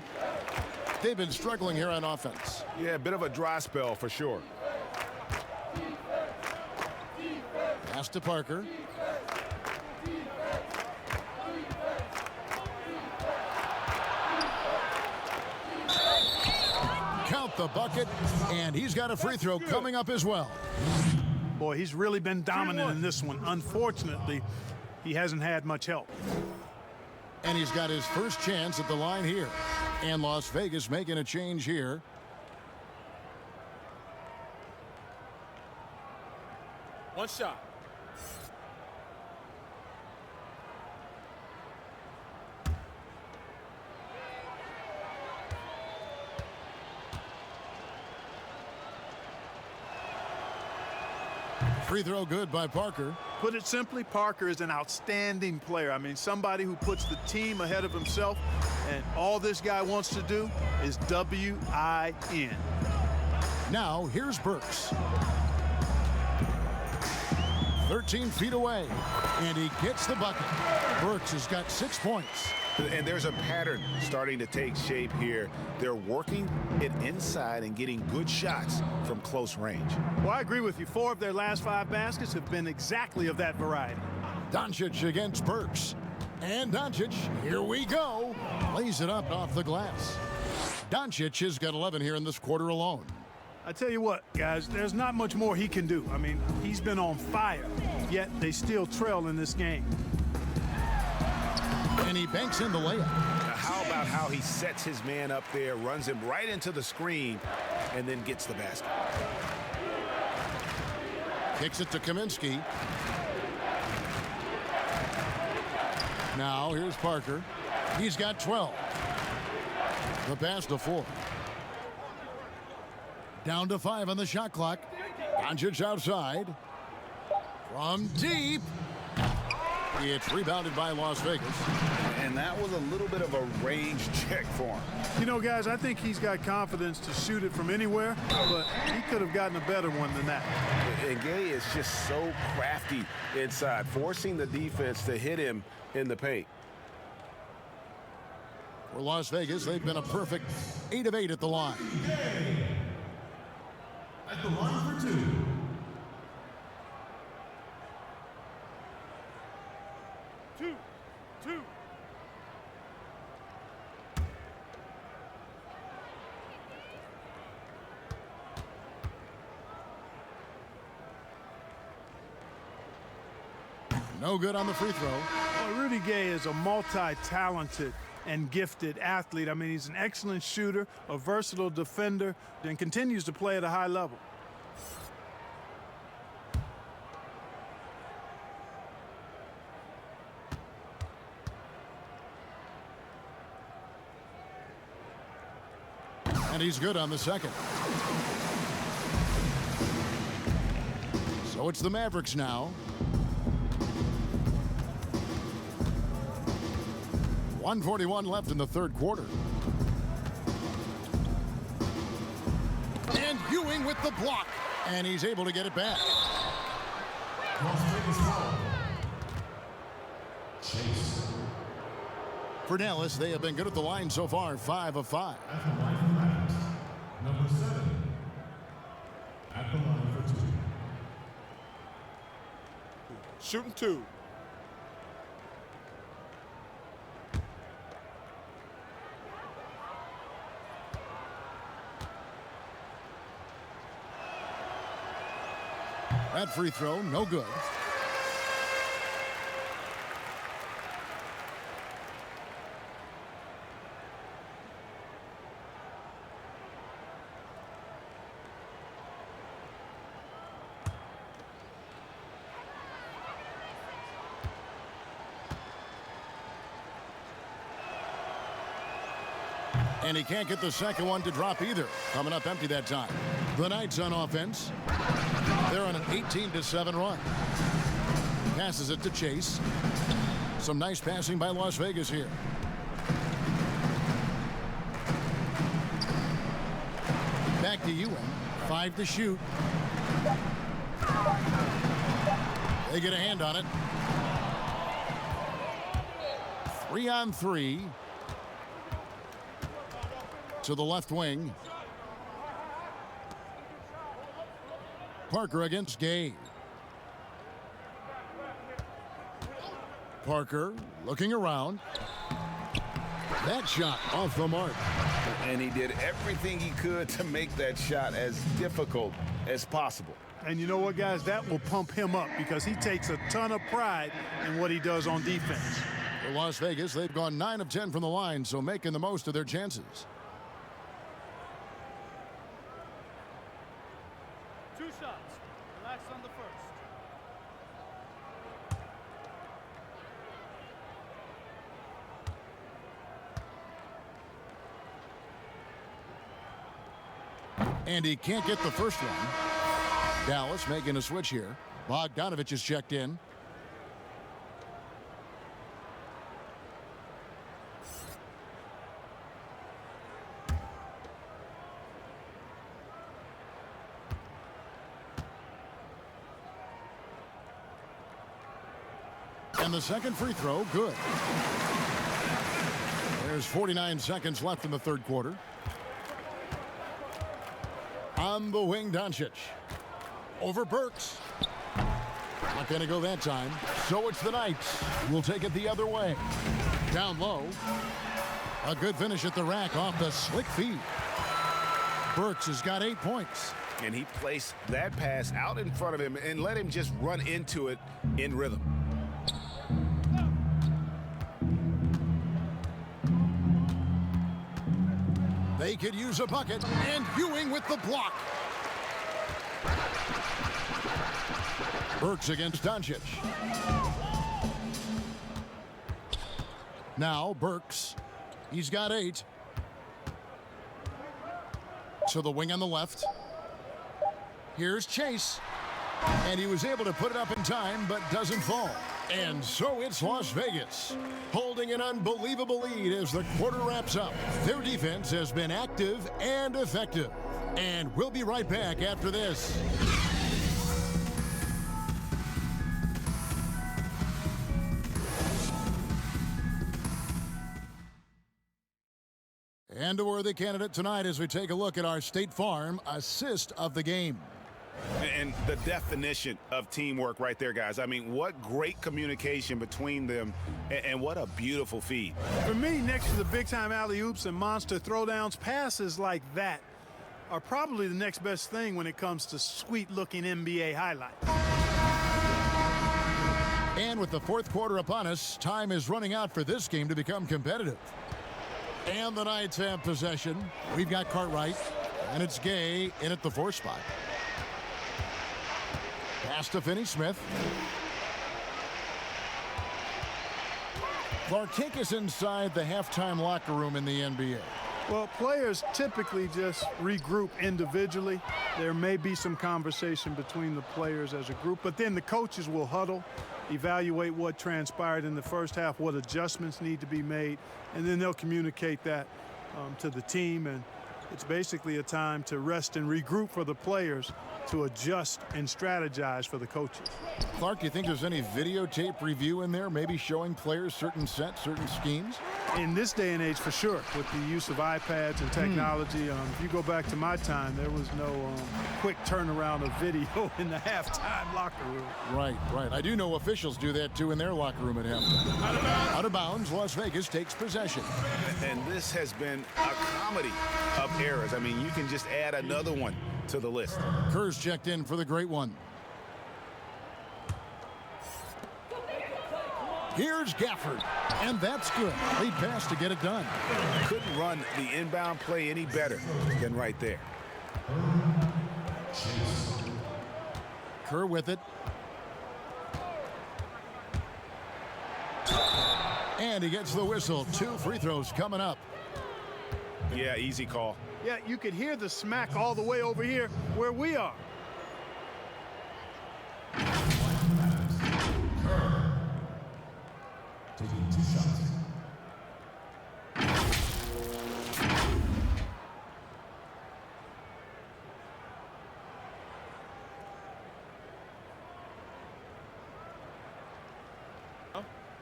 They've been struggling here on offense. Yeah, a bit of a dry spell for sure. Pass to Parker. Count the bucket, and he's got a free throw coming up as well. Boy, he's really been dominant in this one. Unfortunately, he hasn't had much help. And he's got his first chance at the line here. And Las Vegas making a change here. One shot. Free throw good by Parker. Put it simply, Parker is an outstanding player. I mean, somebody who puts the team ahead of himself, and all this guy wants to do is W-I-N. Now, here's Burks. 13 feet away, and he gets the bucket. Burks has got 6 points. And there's a pattern starting to take shape here. They're working it inside and getting good shots from close range. Well, I agree with you. 4 of their last 5 baskets have been exactly of that variety. Doncic against Burks. And Doncic, here we go. Lays it up off the glass. Doncic has got 11 here in this quarter alone. I tell you what, guys, there's not much more he can do. I mean, he's been on fire, yet they still trail in this game. And he banks in the layup. Now, how about how he sets his man up there, runs him right into the screen, and then gets the basket. Kicks it to Kaminsky. Now here's Parker. He's got 12. The pass to 4. Down to 5 on the shot clock. Doncic outside. From deep. It's rebounded by Las Vegas. And that was a little bit of a range check for him. You know, guys, I think he's got confidence to shoot it from anywhere, but he could have gotten a better one than that. And Gay is just so crafty inside, forcing the defense to hit him in the paint. For Las Vegas, they've been a perfect 8 of 8 at the line. At the line for 2. Two. No good on the free throw. Well, Rudy Gay is a multi-talented and gifted athlete. I mean, he's an excellent shooter, a versatile defender, and continues to play at a high level. And he's good on the second. So it's the Mavericks now. 1:41 left in the third quarter. And Ewing with the block. And he's able to get it back. Chase. For Dallas, they have been good at the line so far, 5 of 5. At the line for Mavericks, number 7. At the line for 2. Shooting 2. That free throw, no good. And he can't get the second one to drop either. Coming up empty that time. The Knights on offense. They're on an 18-7 run. Passes it to Chase. Some nice passing by Las Vegas here. Back to Ewing. 5 to shoot. They get a hand on it. 3 on 3. To the left wing. Parker against Gay. Parker looking around. That shot off the mark. And he did everything he could to make that shot as difficult as possible. And you know what, guys? That will pump him up because he takes a ton of pride in what he does on defense. For Las Vegas, they've gone 9 of 10 from the line, so making the most of their chances. 2 shots. Relax on the first. And he can't get the first one. Dallas making a switch here. Bogdanovich is checked in. And the second free throw, good. There's 49 seconds left in the third quarter. On the wing, Doncic. Over Burks. Not going to go that time. So it's the Knights. We'll take it the other way. Down low. A good finish at the rack off the slick feed. Burks has got 8 points. And he placed that pass out in front of him and let him just run into it in rhythm. They could use a bucket, and Ewing with the block. Burks against Doncic. Now Burks. He's got 8. To the wing on the left. Here's Chase. And he was able to put it up in time, but doesn't fall. And so it's Las Vegas, holding an unbelievable lead as the quarter wraps up. Their defense has been active and effective. And we'll be right back after this. And a worthy candidate tonight as we take a look at our State Farm assist of the game. And the definition of teamwork right there, guys. I mean, what great communication between them, and what a beautiful feed. For me, next to the big-time alley-oops and monster throwdowns, passes like that are probably the next best thing when it comes to sweet-looking NBA highlights. And with the fourth quarter upon us, time is running out for this game to become competitive. And the Knights have possession. We've got Cartwright, and it's Gay in at the 4 spot. Pass to Finney-Smith. Clarkinkus inside the halftime locker room in the NBA. Well, players typically just regroup individually. There may be some conversation between the players as a group, but then the coaches will huddle, evaluate what transpired in the first half, what adjustments need to be made, and then they'll communicate that to the team. And it's basically a time to rest and regroup for the players to adjust and strategize for the coaches. Clark, do you think there's any videotape review in there, maybe showing players certain sets, certain schemes? In this day and age, for sure, with the use of iPads and technology. If you go back to my time, there was no quick turnaround of video in the halftime locker room. Right, right. I do know officials do that, too, in their locker room at halftime. Out of bounds. Out of bounds, Las Vegas takes possession. And this has been a comedy of errors. I mean, you can just add another one to the list. Kerr's checked in for the great one. Here's Gafford, and that's good. Lead pass to get it done. Couldn't run the inbound play any better than right there. Kerr with it. And he gets the whistle. 2 free throws coming up. Yeah, easy call. Yeah, you could hear the smack all the way over here where we are. Taking 2 shots.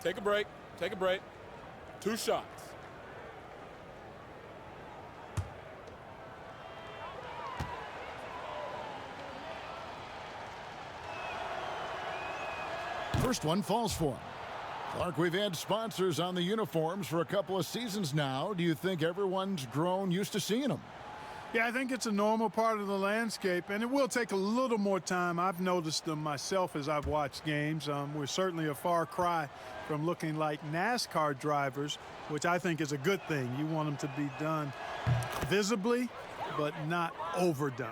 Take a break. Take a break. 2 shots. First one falls for him. Clark, we've had sponsors on the uniforms for a couple of seasons now. Do you think everyone's grown used to seeing them? Yeah, I think it's a normal part of the landscape, and it will take a little more time. I've noticed them myself as I've watched games. We're certainly a far cry from looking like NASCAR drivers, which I think is a good thing. You want them to be done visibly, but not overdone.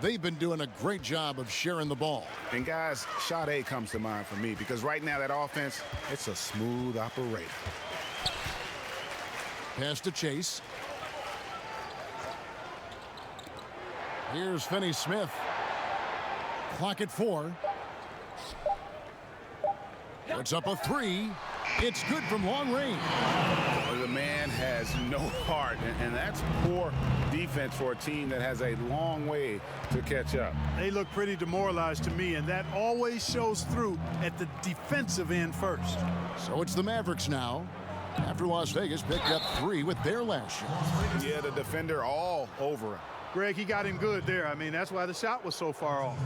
They've been doing a great job of sharing the ball. And guys, shot A comes to mind for me because right now that offense, it's a smooth operator. Pass to Chase. Here's Finney-Smith. Clock at 4. Puts up a 3. It's good from long range. The man has no heart, and that's poor defense for a team that has a long way to catch up. They look pretty demoralized to me, and that always shows through at the defensive end first. So it's the Mavericks now, after Las Vegas picked up 3 with their last shot. Yeah, the defender all over him. Greg, he got him good there. I mean, that's why the shot was so far off.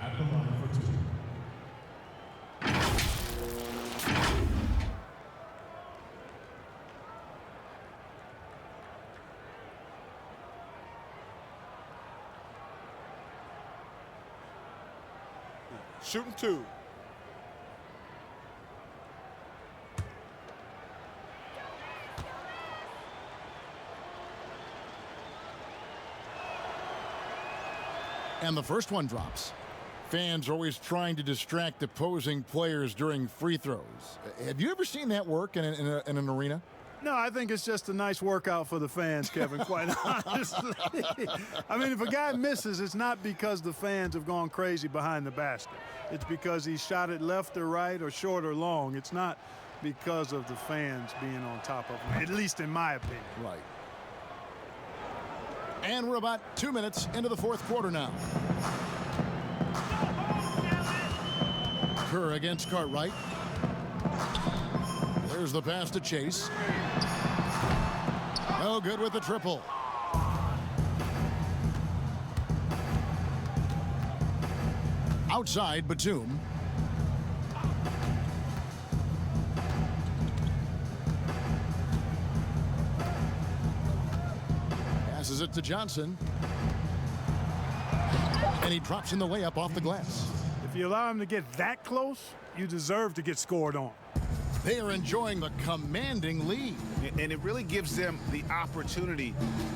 At the line for 2. Shooting 2. And the first one drops. Fans are always trying to distract opposing players during free throws. Have you ever seen that work in an arena? No, I think it's just a nice workout for the fans, Kevin, quite honestly. I mean, if a guy misses, it's not because the fans have gone crazy behind the basket. It's because he shot it left or right or short or long. It's not because of the fans being on top of him, at least in my opinion. Right. And we're about 2 minutes into the fourth quarter now. Kerr against Cartwright. There's the pass to Chase. No good with the triple. Outside, Batum. Passes it to Johnson. And he drops in the layup off the glass. If you allow him to get that close, you deserve to get scored on. They are enjoying the commanding lead. And it really gives them the opportunity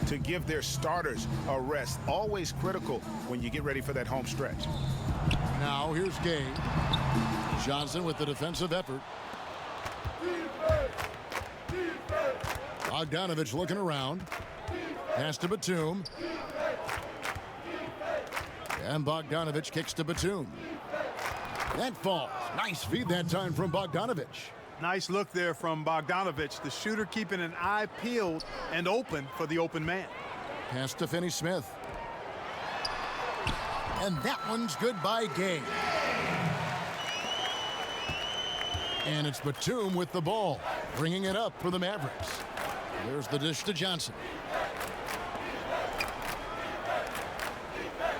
to give their starters a rest. Always critical when you get ready for that home stretch. Now here's Gay. Johnson with the defensive effort. Bogdanovich looking around. Pass to Batum. And Bogdanovich kicks to Batum. That falls. Nice feed that time from Bogdanovich. Nice look there from Bogdanovich, the shooter keeping an eye peeled and open for the open man. Pass to Finney-Smith. And that one's good by Gay. And it's Batum with the ball, bringing it up for the Mavericks. There's the dish to Johnson.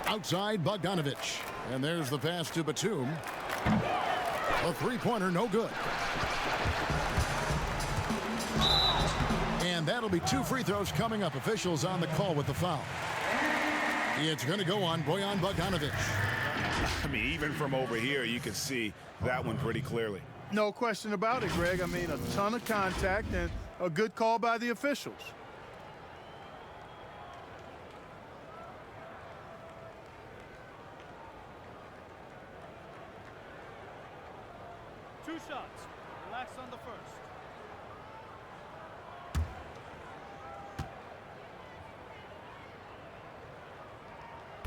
Outside, Bogdanovich. And there's the pass to Batum. A three-pointer, no good. And that'll be 2 free throws coming up. Officials on the call with the foul. It's going to go on Bojan Bogdanovich. I mean, even from over here, you can see that one pretty clearly. No question about it, Greg. I mean, a ton of contact and a good call by the officials. Two shots. Relax on the first.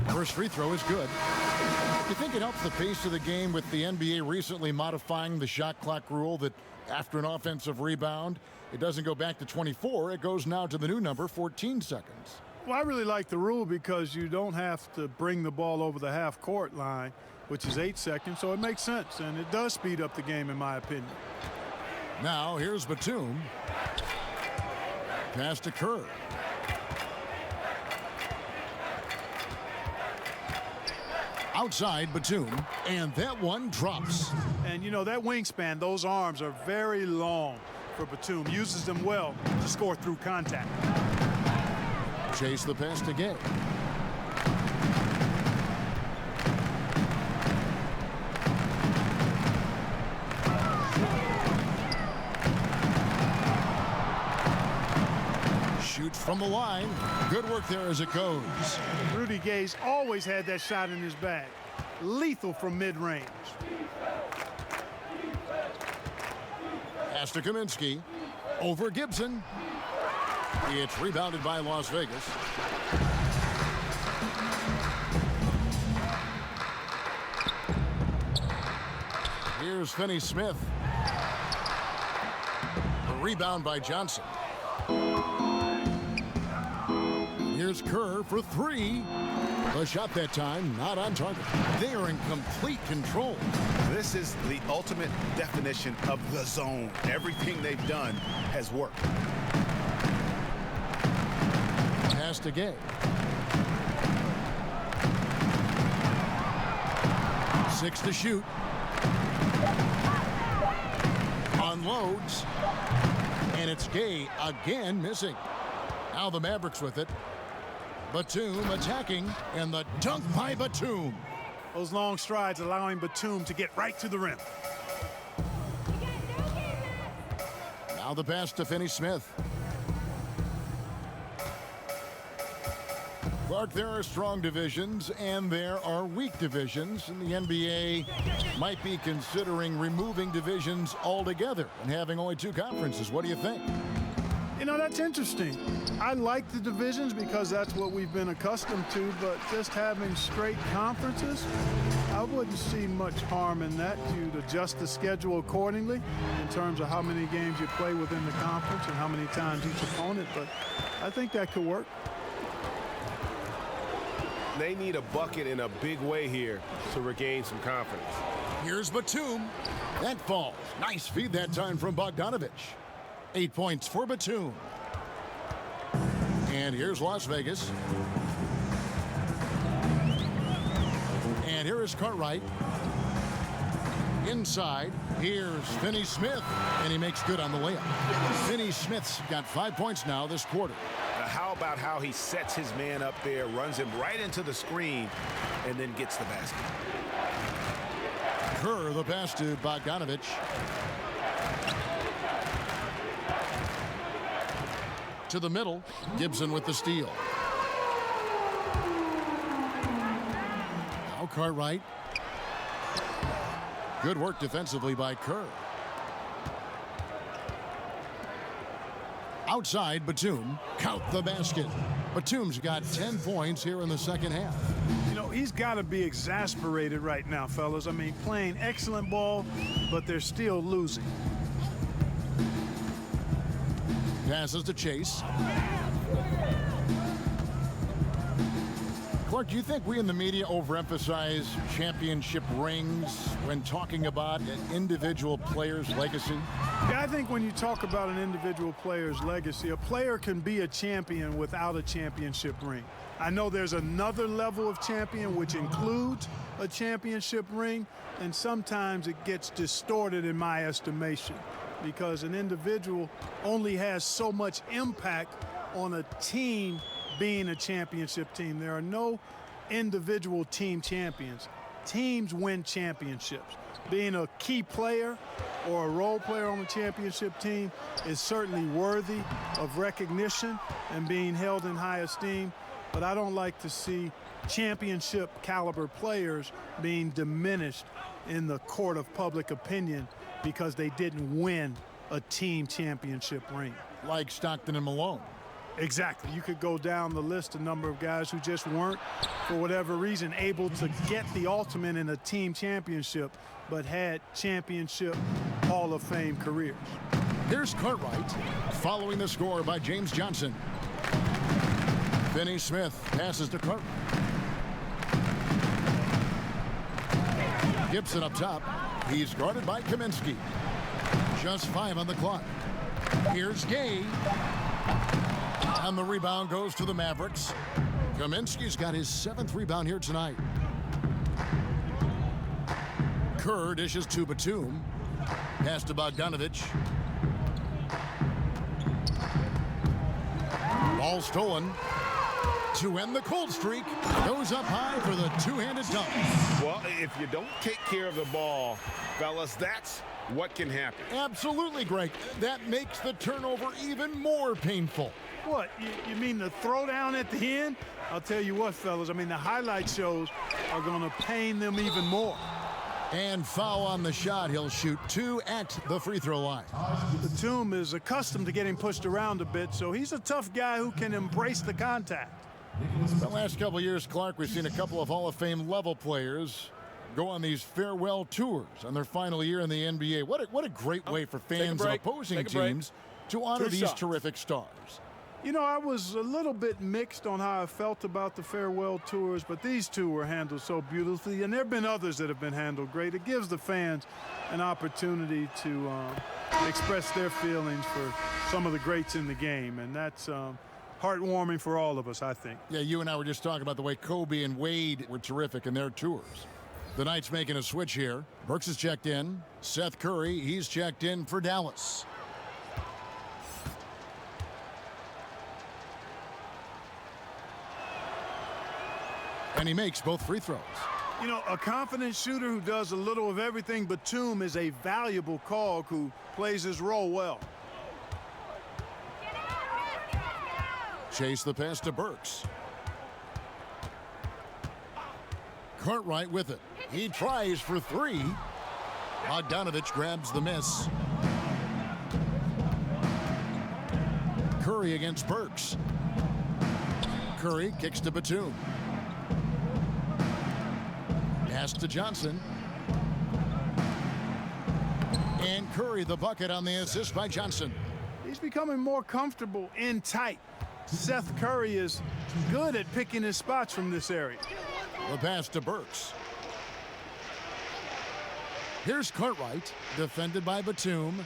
First free throw is good. Do you think it helps the pace of the game with the NBA recently modifying the shot clock rule that after an offensive rebound, it doesn't go back to 24, it goes now to the new number, 14 seconds? Well, I really like the rule because you don't have to bring the ball over the half-court line, which is 8 seconds, so it makes sense, and it does speed up the game, in my opinion. Now, here's Batum. Pass to Kerr. Outside Batum, and that one drops. And you know, that wingspan, those arms are very long for Batum. Uses them well to score through contact. Chase the pass to Gay. Shoots from the line. Good work there as it goes. Rudy Gay's always had that shot in his bag. Lethal from mid-range. Pass to Kaminsky. Over Gibson. It's rebounded by Las Vegas. Here's Finney-Smith. A rebound by Johnson. Here's Kerr for three. The shot that time not on target. They are in complete control. This is the ultimate definition of the zone. Everything they've done has worked. Pass to Gay. 6 to shoot. Unloads. And it's Gay again missing. Now the Mavericks with it. Batum attacking, and the dunk by Batum. Those long strides allowing Batum to get right to the rim. Now the pass to Finney-Smith. Clark, there are strong divisions and there are weak divisions, and the NBA might be considering removing divisions altogether and having only 2 conferences. What do you think? You know, that's interesting. I like the divisions because that's what we've been accustomed to, but just having straight conferences, I wouldn't see much harm in that. You'd adjust the schedule accordingly in terms of how many games you play within the conference and how many times each opponent, but I think that could work. They need a bucket in a big way here to regain some confidence. Here's Batum. That falls. Nice feed that time from Bogdanovich. 8 points for Batum. And here's Las Vegas. And here is Cartwright. Inside, here's Finney-Smith, and he makes good on the layup. Finney-Smith's got 5 points now this quarter. How about how he sets his man up there, runs him right into the screen, and then gets the basket. Kerr, the pass to Bogdanovich. To the middle, Gibson with the steal. Now Cartwright. Good work defensively by Kerr. Outside, Batum. Count the basket. Batum's got 10 points here in the second half. You know, he's got to be exasperated right now, fellas. I mean, playing excellent ball, but they're still losing. Passes to Chase. Clark, do you think we in the media overemphasize championship rings when talking about an individual player's legacy? Yeah, I think when you talk about an individual player's legacy, a player can be a champion without a championship ring. I know there's another level of champion which includes a championship ring, and sometimes it gets distorted in my estimation because an individual only has so much impact on a team being a championship team. There are no individual team champions. Teams win championships. Being a key player or a role player on the championship team is certainly worthy of recognition and being held in high esteem, but I don't like to see championship caliber players being diminished in the court of public opinion because they didn't win a team championship ring. Like Stockton and Malone. Exactly. You could go down the list, a number of guys who just weren't, for whatever reason, able to get the ultimate in a team championship, but had championship Hall of Fame careers. Here's Cartwright, following the score by James Johnson. Finney-Smith passes to Cartwright. Gibson up top. He's guarded by Kaminsky. Just 5 on the clock. Here's Gay. And the rebound goes to the Mavericks. Kaminsky's got his 7th rebound here tonight. Kerr dishes to Batum. Pass to Bogdanovich. Ball stolen. To end the cold streak, goes up high for the two-handed dunk. Well, if you don't take care of the ball, fellas, that's what can happen. Absolutely, Greg. That makes the turnover even more painful. What, you mean the throwdown at the end? I'll tell you what, fellas, I mean, the highlight shows are going to pain them even more. And foul on the shot. He'll shoot 2 at the free throw line. Batum is accustomed to getting pushed around a bit, so he's a tough guy who can embrace the contact. The last couple of years, Clark, we've seen a couple of Hall of Fame level players go on these farewell tours on their final year in the NBA. What a great way for fans of opposing teams to honor these terrific stars. You know, I was a little bit mixed on how I felt about the farewell tours, but these two were handled so beautifully, and there have been others that have been handled great. It gives the fans an opportunity to express their feelings for some of the greats in the game, and that's heartwarming for all of us, I think. Yeah, you and I were just talking about the way Kobe and Wade were terrific in their tours. The Knights making a switch here. Burks is checked in. Seth Curry, he's checked in for Dallas. And he makes both free throws. You know, a confident shooter who does a little of everything. Batum is a valuable cog who plays his role well. Chase the pass to Burks. Cartwright with it. He tries for 3. Bogdanovich grabs the miss. Curry against Burks. Curry kicks to Batum. Pass to Johnson. And Curry the bucket on the assist by Johnson. He's becoming more comfortable in tight. Seth Curry is good at picking his spots from this area. The pass to Burks. Here's Cartwright, defended by Batum.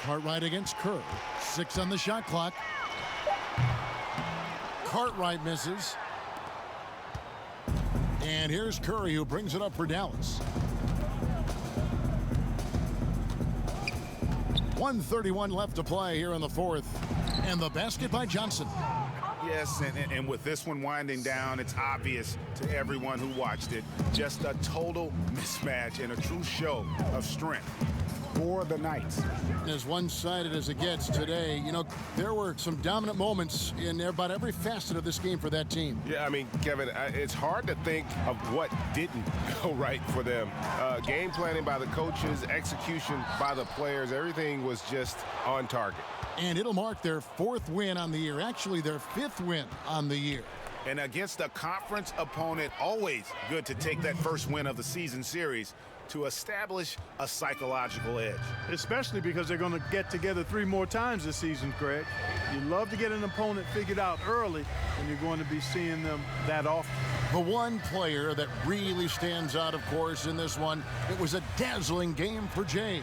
Cartwright against Kerr. 6 on the shot clock. Cartwright misses. And here's Curry, who brings it up for Dallas. 1:31 left to play here in the fourth. And the basket by Johnson. Yes, and with this one winding down, it's obvious to everyone who watched it. Just a total mismatch and a true show of strength for the Knights. As one-sided as it gets today, you know, there were some dominant moments in about every facet of this game for that team. Yeah, I mean, Kevin, it's hard to think of what didn't go right for them. Game planning by the coaches, execution by the players, everything was just on target. And it'll mark their 4th win on the year, actually their 5th win on the year. And against a conference opponent, always good to take that first win of the season series to establish a psychological edge. Especially because they're going to get together 3 more times this season, Greg. You love to get an opponent figured out early, and you're going to be seeing them that often. The one player that really stands out, of course, in this one, it was a dazzling game for Jay.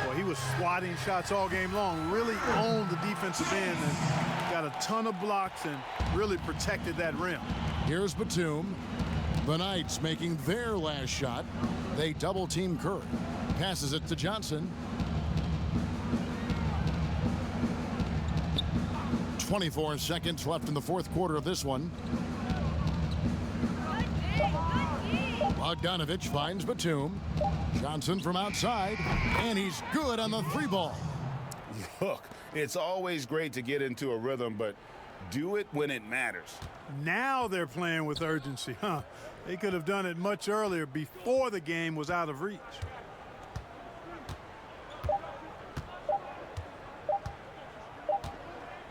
Well, he was swatting shots all game long, really owned the defensive end and got a ton of blocks and really protected that rim. Here's Batum. The Knights making their last shot. They double-team Curry. Passes it to Johnson. 24 seconds left in the fourth quarter of this one. Bogdanovich finds Batum. Johnson from outside, and he's good on the 3-ball. Look, it's always great to get into a rhythm, but do it when it matters. Now they're playing with urgency, huh? They could have done it much earlier, before the game was out of reach.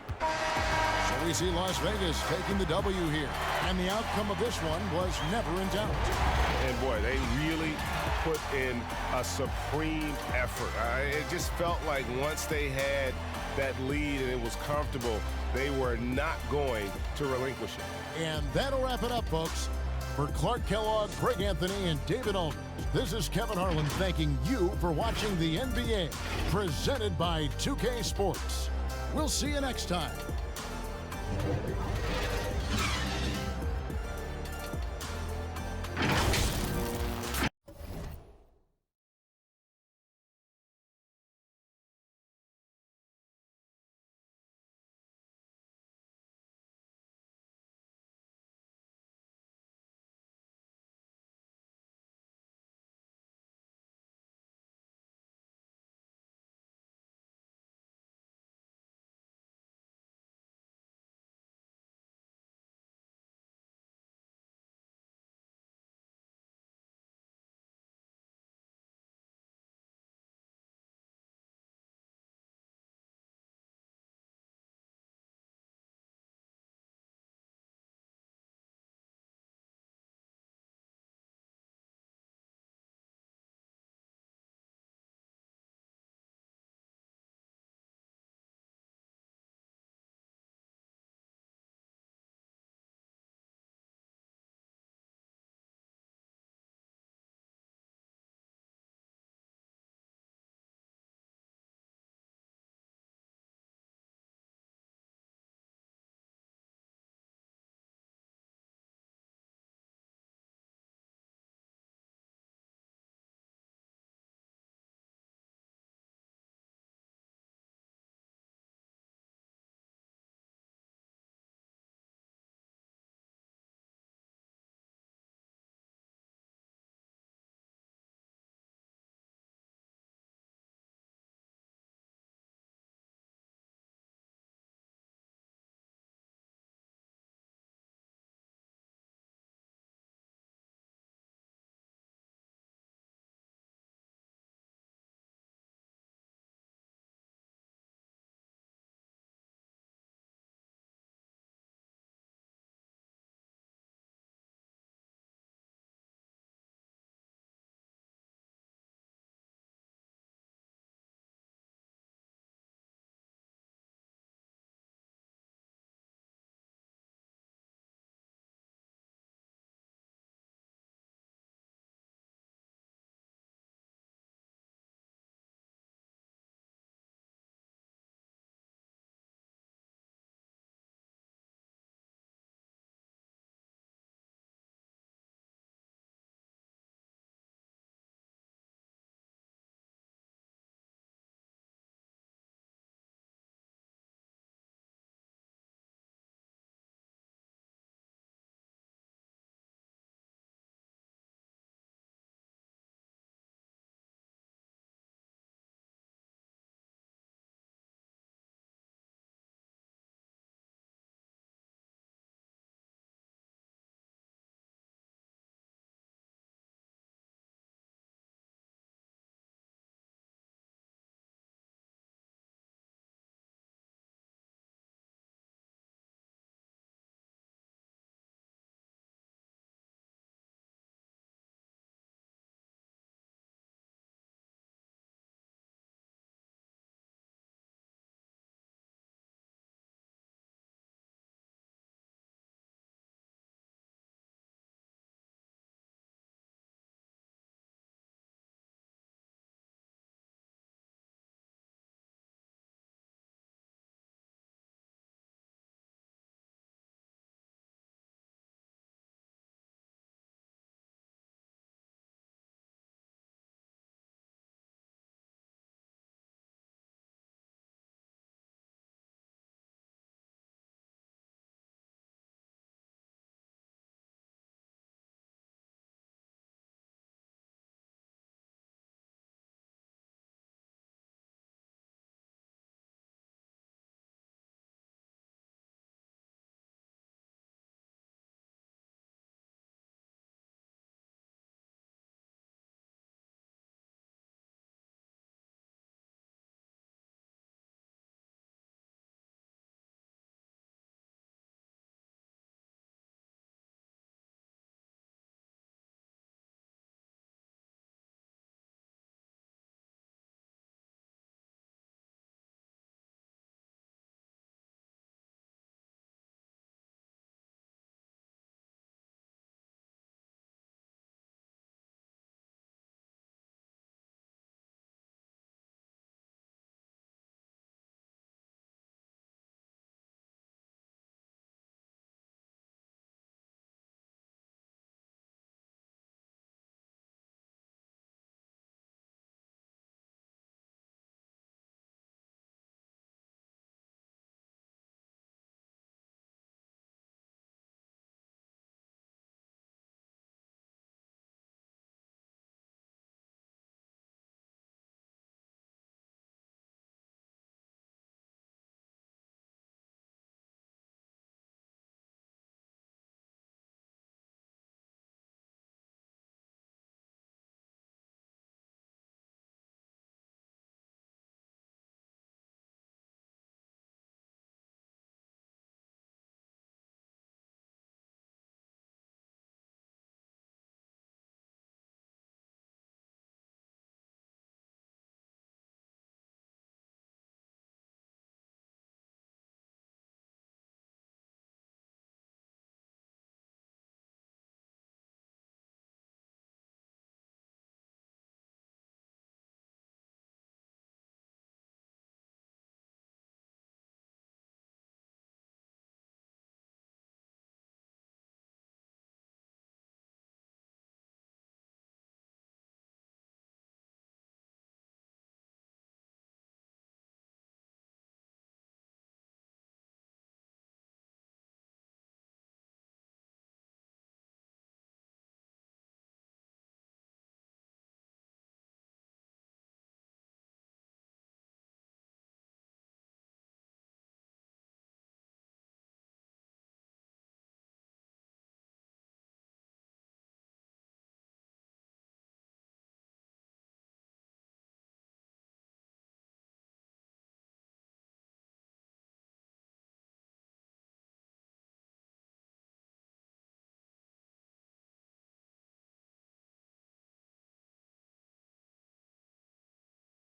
So we see Las Vegas taking the W here. And the outcome of this one was never in doubt. And boy, they really put in a supreme effort. It just felt like once they had that lead and it was comfortable, they were not going to relinquish it. And that'll wrap it up, folks. For Clark Kellogg, Greg Anthony, and David Aldridge, this is Kevin Harlan thanking you for watching the NBA, presented by 2K Sports. We'll see you next time.